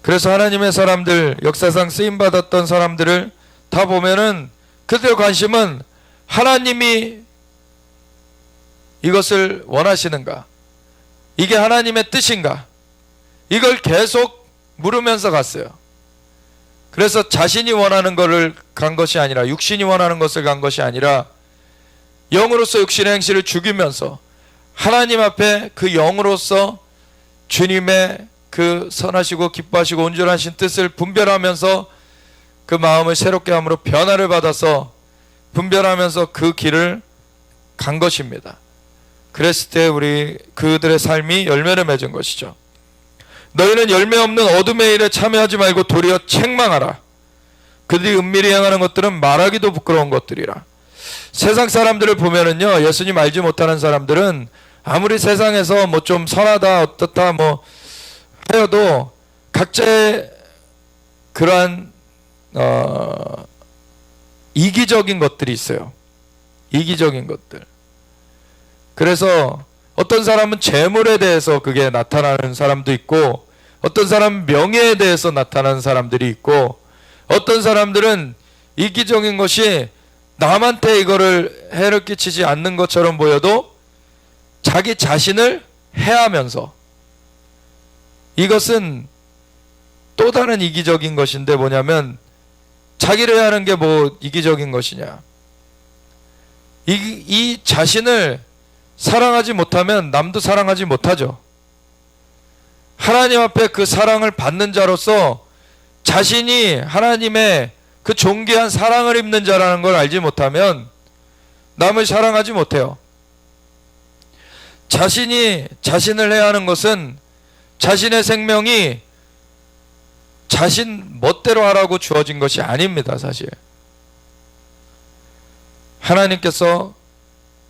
그래서 하나님의 사람들, 역사상 쓰임받았던 사람들을 다 보면은 그들의 관심은 하나님이 이것을 원하시는가? 이게 하나님의 뜻인가? 이걸 계속 물으면서 갔어요. 그래서 자신이 원하는 것을 간 것이 아니라, 육신이 원하는 것을 간 것이 아니라 영으로서 육신의 행실을 죽이면서 하나님 앞에 그 영으로서 주님의 그 선하시고 기뻐하시고 온전하신 뜻을 분별하면서 그 마음을 새롭게 함으로 변화를 받아서 분별하면서 그 길을 간 것입니다. 그랬을 때 우리 그들의 삶이 열매를 맺은 것이죠. 너희는 열매 없는 어둠의 일에 참여하지 말고 도리어 책망하라. 그들이 은밀히 행하는 것들은 말하기도 부끄러운 것들이라. 세상 사람들을 보면은요, 예수님 알지 못하는 사람들은 아무리 세상에서 뭐 좀 선하다 어떻다 뭐 하여도 각자의 그러한 이기적인 것들이 있어요. 이기적인 것들. 그래서 어떤 사람은 재물에 대해서 그게 나타나는 사람도 있고, 어떤 사람은 명예에 대해서 나타나는 사람들이 있고, 어떤 사람들은 이기적인 것이 남한테 이거를 해를 끼치지 않는 것처럼 보여도 자기 자신을 해하면서, 이것은 또 다른 이기적인 것인데 뭐냐면 자기를 해하는 게 뭐 이기적인 것이냐. 이 자신을 사랑하지 못하면 남도 사랑하지 못하죠. 하나님 앞에 그 사랑을 받는 자로서 자신이 하나님의 그 존귀한 사랑을 입는 자라는 걸 알지 못하면 남을 사랑하지 못해요. 자신이 자신을 해하는 것은 자신의 생명이 자신 멋대로 하라고 주어진 것이 아닙니다. 사실 하나님께서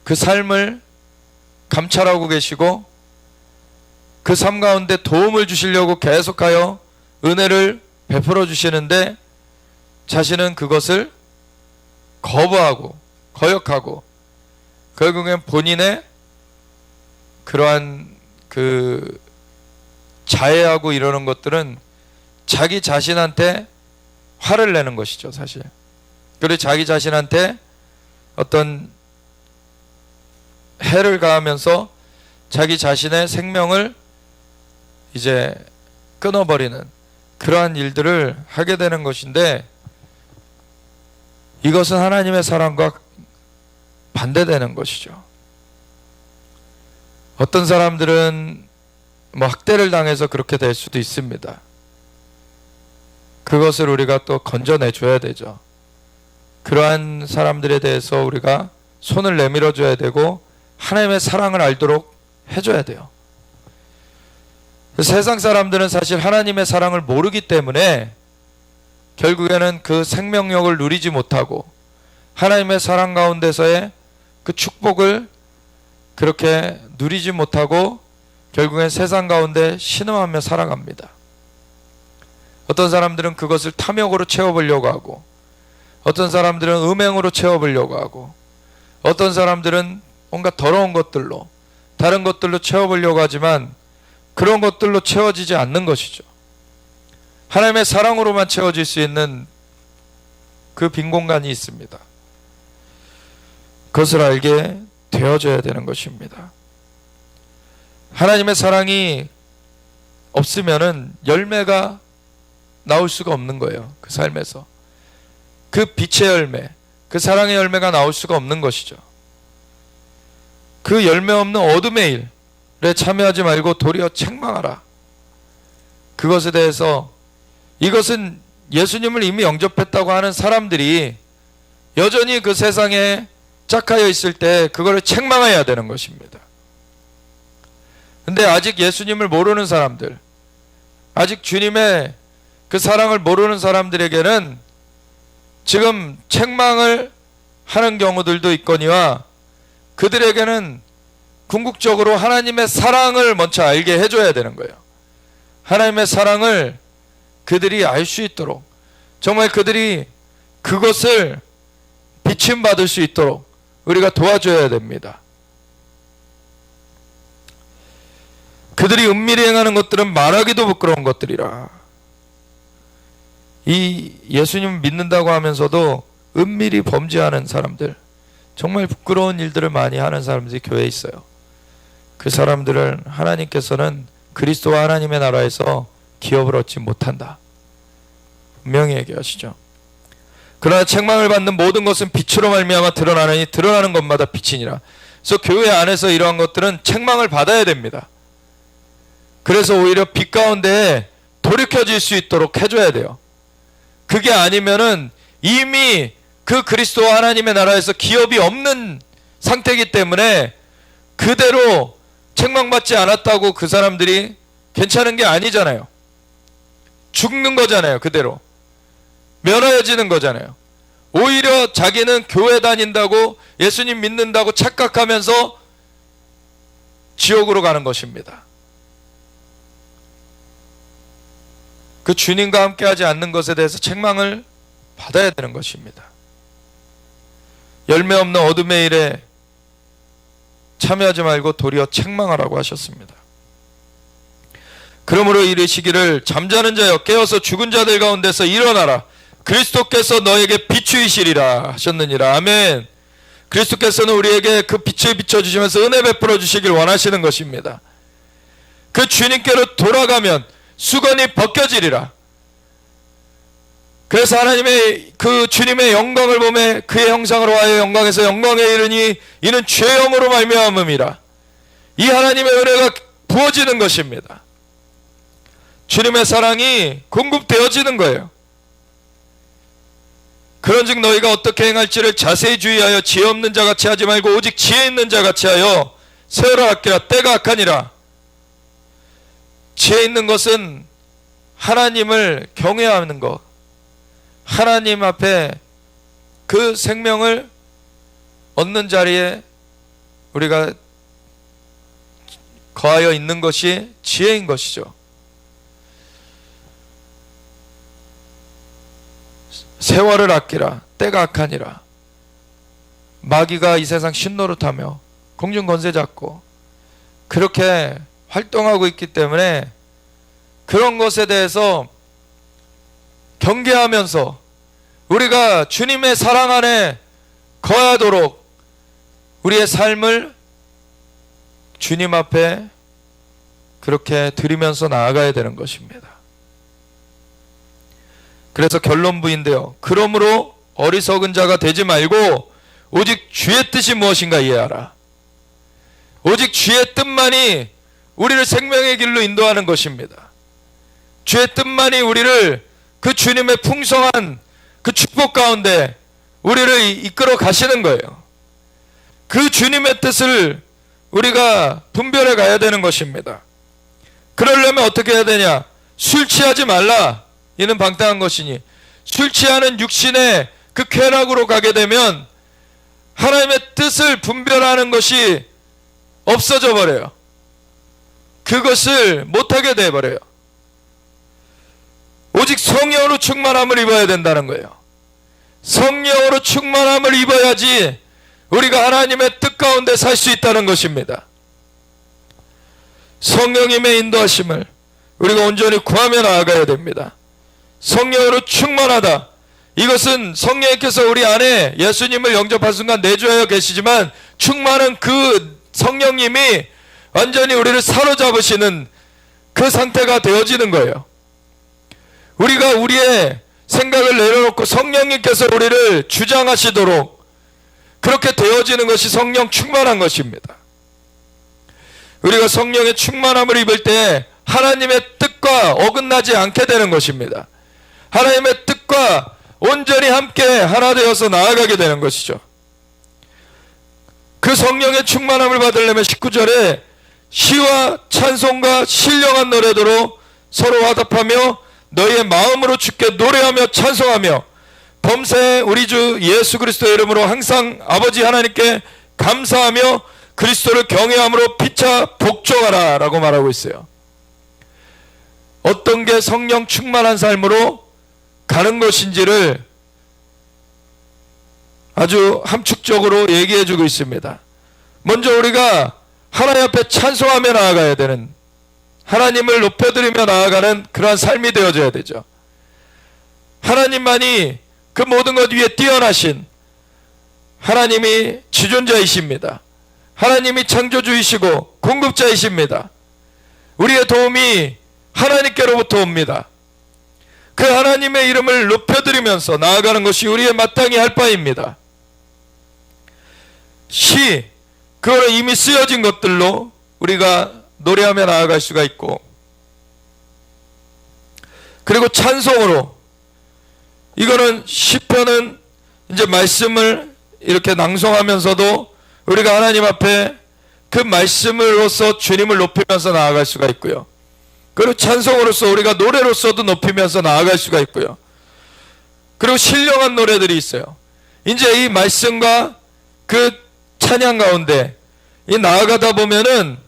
그 삶을 감찰하고 계시고 그 삶 가운데 도움을 주시려고 계속하여 은혜를 베풀어 주시는데, 자신은 그것을 거부하고 거역하고 결국엔 본인의 그러한 그 자해하고 이러는 것들은 자기 자신한테 화를 내는 것이죠, 사실. 그리고 자기 자신한테 어떤 해를 가하면서 자기 자신의 생명을 이제 끊어버리는 그러한 일들을 하게 되는 것인데, 이것은 하나님의 사랑과 반대되는 것이죠. 어떤 사람들은 학대를 당해서 그렇게 될 수도 있습니다. 그것을 우리가 또 건져내 줘야 되죠. 그러한 사람들에 대해서 우리가 손을 내밀어 줘야 되고 하나님의 사랑을 알도록 해줘야 돼요. 세상 사람들은 사실 하나님의 사랑을 모르기 때문에 결국에는 그 생명력을 누리지 못하고 하나님의 사랑 가운데서의 그 축복을 그렇게 누리지 못하고 결국엔 세상 가운데 신음하며 살아갑니다. 어떤 사람들은 그것을 탐욕으로 채워보려고 하고, 어떤 사람들은 음행으로 채워보려고 하고, 어떤 사람들은 뭔가 더러운 것들로, 다른 것들로 채워보려고 하지만 그런 것들로 채워지지 않는 것이죠. 하나님의 사랑으로만 채워질 수 있는 그 빈 공간이 있습니다. 그것을 알게 되어져야 되는 것입니다. 하나님의 사랑이 없으면은 열매가 나올 수가 없는 거예요. 그 삶에서 그 빛의 열매, 그 사랑의 열매가 나올 수가 없는 것이죠. 그 열매 없는 어둠의 일에 참여하지 말고 도리어 책망하라. 그것에 대해서, 이것은 예수님을 이미 영접했다고 하는 사람들이 여전히 그 세상에 짝하여 있을 때 그거를 책망해야 되는 것입니다. 근데 아직 예수님을 모르는 사람들, 아직 주님의 그 사랑을 모르는 사람들에게는 지금 책망을 하는 경우들도 있거니와, 그들에게는 궁극적으로 하나님의 사랑을 먼저 알게 해줘야 되는 거예요. 하나님의 사랑을 그들이 알 수 있도록, 정말 그들이 그것을 비침받을 수 있도록 우리가 도와줘야 됩니다. 그들이 은밀히 행하는 것들은 말하기도 부끄러운 것들이라. 이 예수님 믿는다고 하면서도 은밀히 범죄하는 사람들, 정말 부끄러운 일들을 많이 하는 사람들이 교회에 있어요. 그 사람들을 하나님께서는 그리스도와 하나님의 나라에서 기업을 얻지 못한다, 분명히 얘기하시죠. 그러나 책망을 받는 모든 것은 빛으로 말미암아 드러나느니 드러나는 것마다 빛이니라. 그래서 교회 안에서 이러한 것들은 책망을 받아야 됩니다. 그래서 오히려 빛 가운데 돌이켜질 수 있도록 해줘야 돼요. 그게 아니면은 이미 그 그리스도와 하나님의 나라에서 기업이 없는 상태이기 때문에 그대로 책망받지 않았다고 그 사람들이 괜찮은 게 아니잖아요. 죽는 거잖아요. 그대로 면하여지는 거잖아요. 오히려 자기는 교회 다닌다고, 예수님 믿는다고 착각하면서 지옥으로 가는 것입니다. 그 주님과 함께하지 않는 것에 대해서 책망을 받아야 되는 것입니다. 열매 없는 어둠의 일에 참여하지 말고 도리어 책망하라고 하셨습니다. 그러므로 이르시기를 잠자는 자여 깨어서 죽은 자들 가운데서 일어나라. 그리스도께서 너에게 비추이시리라 하셨느니라. 아멘. 그리스도께서는 우리에게 그 빛을 비춰주시면서 은혜 베풀어 주시길 원하시는 것입니다. 그 주님께로 돌아가면 수건이 벗겨지리라. 그래서 하나님의 그 주님의 영광을 보매 그의 형상으로 하여 영광에서 영광에 이르니 이는 죄영으로 말미암음이라. 이 하나님의 은혜가 부어지는 것입니다. 주님의 사랑이 공급되어지는 거예요. 그런즉 너희가 어떻게 행할지를 자세히 주의하여 지혜 없는 자같이 하지 말고 오직 지혜 있는 자같이 하여 세어라 아끼라. 때가 악하니라. 지혜 있는 것은 하나님을 경외하는 것, 하나님 앞에 그 생명을 얻는 자리에 우리가 거하여 있는 것이 지혜인 것이죠. 세월을 아끼라. 때가 악하니라. 마귀가 이 세상 신노릇하며 공중권세 잡고 그렇게 활동하고 있기 때문에 그런 것에 대해서 경계하면서 우리가 주님의 사랑 안에 거하도록 우리의 삶을 주님 앞에 그렇게 드리면서 나아가야 되는 것입니다. 그래서 결론부인데요. 그러므로 어리석은 자가 되지 말고 오직 주의 뜻이 무엇인가 이해하라. 오직 주의 뜻만이 우리를 생명의 길로 인도하는 것입니다. 주의 뜻만이 우리를 그 주님의 풍성한 그 축복 가운데 우리를 이끌어 가시는 거예요. 그 주님의 뜻을 우리가 분별해 가야 되는 것입니다. 그러려면 어떻게 해야 되냐? 술 취하지 말라. 이는 방탕한 것이니, 술 취하는 육신의 그 쾌락으로 가게 되면 하나님의 뜻을 분별하는 것이 없어져 버려요. 그것을 못하게 돼버려요. 오직 성령으로 충만함을 입어야 된다는 거예요. 성령으로 충만함을 입어야지 우리가 하나님의 뜻 가운데 살 수 있다는 것입니다. 성령님의 인도하심을 우리가 온전히 구하며 나아가야 됩니다. 성령으로 충만하다. 이것은 성령께서 우리 안에 예수님을 영접한 순간 내주하여 계시지만 충만한 그 성령님이 완전히 우리를 사로잡으시는 그 상태가 되어지는 거예요. 우리가 우리의 생각을 내려놓고 성령님께서 우리를 주장하시도록 그렇게 되어지는 것이 성령 충만한 것입니다. 우리가 성령의 충만함을 입을 때 하나님의 뜻과 어긋나지 않게 되는 것입니다. 하나님의 뜻과 온전히 함께 하나 되어서 나아가게 되는 것이죠. 그 성령의 충만함을 받으려면 19절에 시와 찬송과 신령한 노래도로 서로 화답하며 너희의 마음으로 주께 노래하며 찬송하며 범사에 우리 주 예수 그리스도의 이름으로 항상 아버지 하나님께 감사하며 그리스도를 경외함으로 피차 복종하라 라고 말하고 있어요. 어떤 게 성령 충만한 삶으로 가는 것인지를 아주 함축적으로 얘기해 주고 있습니다. 먼저 우리가 하나님 앞에 찬송하며 나아가야 되는, 하나님을 높여드리며 나아가는 그러한 삶이 되어져야 되죠. 하나님만이 그 모든 것 위에 뛰어나신 하나님이 지존자이십니다. 하나님이 창조주이시고 공급자이십니다. 우리의 도움이 하나님께로부터 옵니다. 그 하나님의 이름을 높여드리면서 나아가는 것이 우리의 마땅히 할 바입니다. 시, 그거는 이미 쓰여진 것들로 우리가 노래하며 나아갈 수가 있고, 그리고 찬송으로, 이거는 시편은 이제 말씀을 이렇게 낭송하면서도 우리가 하나님 앞에 그 말씀으로서 주님을 높이면서 나아갈 수가 있고요. 그리고 찬송으로서 우리가 노래로서도 높이면서 나아갈 수가 있고요. 그리고 신령한 노래들이 있어요. 이제 이 말씀과 그 찬양 가운데 이 나아가다 보면은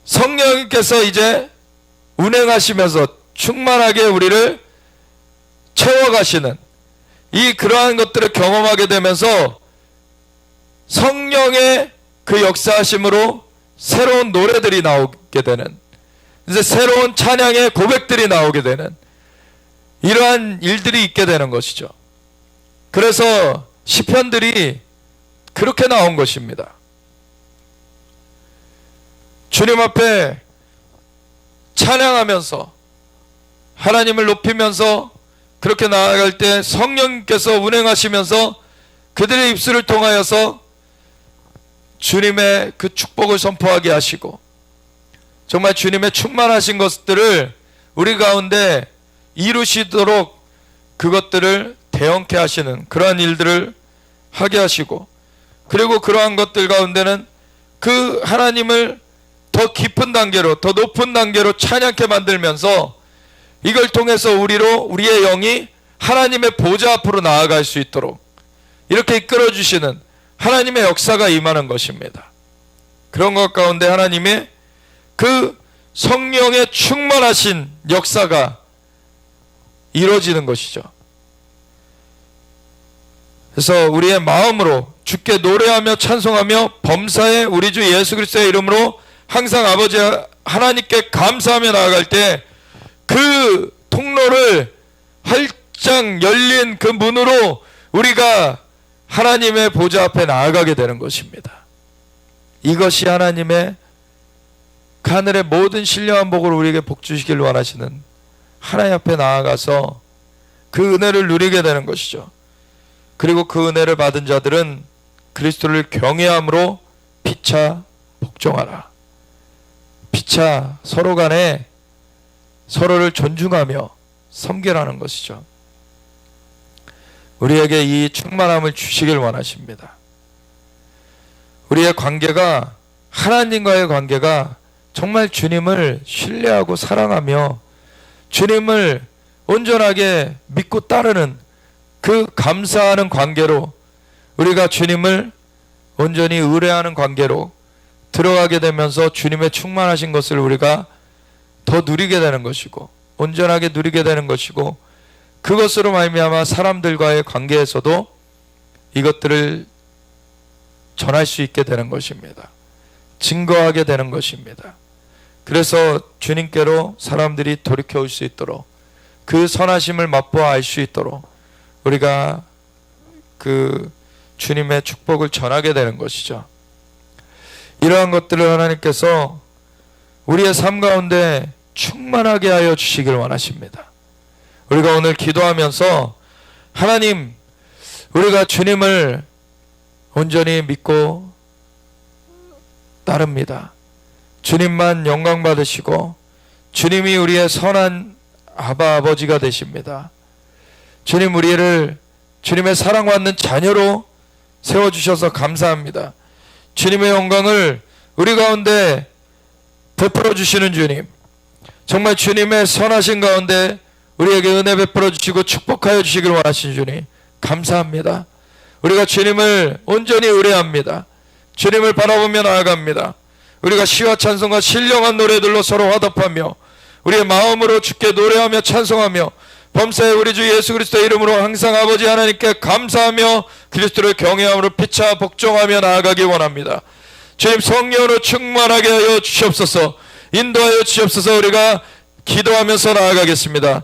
성령님께서 이제 운행하시면서 충만하게 우리를 채워가시는 이 그러한 것들을 경험하게 되면서 성령의 그 역사하심으로 새로운 노래들이 나오게 되는, 이제 새로운 찬양의 고백들이 나오게 되는 이러한 일들이 있게 되는 것이죠. 그래서 시편들이 그렇게 나온 것입니다. 주님 앞에 찬양하면서 하나님을 높이면서 그렇게 나아갈 때 성령께서 운행하시면서 그들의 입술을 통하여서 주님의 그 축복을 선포하게 하시고 정말 주님의 충만하신 것들을 우리 가운데 이루시도록 그것들을 대언케 하시는 그러한 일들을 하게 하시고, 그리고 그러한 것들 가운데는 그 하나님을 더 깊은 단계로, 더 높은 단계로 찬양케 만들면서 이걸 통해서 우리의 영이 하나님의 보좌 앞으로 나아갈 수 있도록 이렇게 이끌어 주시는 하나님의 역사가 임하는 것입니다. 그런 것 가운데 하나님의 그 성령의 충만하신 역사가 이루어지는 것이죠. 그래서 우리의 마음으로 주께 노래하며 찬송하며 범사에 우리 주 예수 그리스도의 이름으로 항상 아버지 하나님께 감사하며 나아갈 때 그 통로를 활짝 열린 그 문으로 우리가 하나님의 보좌 앞에 나아가게 되는 것입니다. 이것이 하나님의 그 하늘의 모든 신령한 복을 우리에게 복 주시길 원하시는 하나님 앞에 나아가서 그 은혜를 누리게 되는 것이죠. 그리고 그 은혜를 받은 자들은 그리스도를 경외함으로 피차 복종하라. 피차 서로 간에 서로를 존중하며 섬기라는 것이죠. 우리에게 이 충만함을 주시길 원하십니다. 우리의 관계가, 하나님과의 관계가 정말 주님을 신뢰하고 사랑하며 주님을 온전하게 믿고 따르는 그 감사하는 관계로, 우리가 주님을 온전히 의뢰하는 관계로 들어가게 되면서 주님의 충만하신 것을 우리가 더 누리게 되는 것이고, 온전하게 누리게 되는 것이고, 그것으로 말미암아 사람들과의 관계에서도 이것들을 전할 수 있게 되는 것입니다. 증거하게 되는 것입니다. 그래서 주님께로 사람들이 돌이켜 올 수 있도록, 그 선하심을 맛보아 알 수 있도록 우리가 그 주님의 축복을 전하게 되는 것이죠. 이러한 것들을 하나님께서 우리의 삶 가운데 충만하게 하여 주시길 원하십니다. 우리가 오늘 기도하면서 하나님, 우리가 주님을 온전히 믿고 따릅니다. 주님만 영광 받으시고 주님이 우리의 선한 아바 아버지가 되십니다. 주님, 우리를 주님의 사랑받는 자녀로 세워주셔서 감사합니다. 주님의 영광을 우리 가운데 베풀어 주시는 주님, 정말 주님의 선하신 가운데 우리에게 은혜 베풀어 주시고 축복하여 주시길 원하시는 주님, 감사합니다. 우리가 주님을 온전히 의뢰합니다. 주님을 바라보며 나아갑니다. 우리가 시와 찬송과 신령한 노래들로 서로 화답하며 우리의 마음으로 주께 노래하며 찬송하며 범사에 우리 주 예수 그리스도의 이름으로 항상 아버지 하나님께 감사하며 그리스도를 경외함으로 피차 복종하며 나아가기 원합니다. 주님, 성령으로 충만하게 하여 주시옵소서. 인도하여 주시옵소서. 우리가 기도하면서 나아가겠습니다.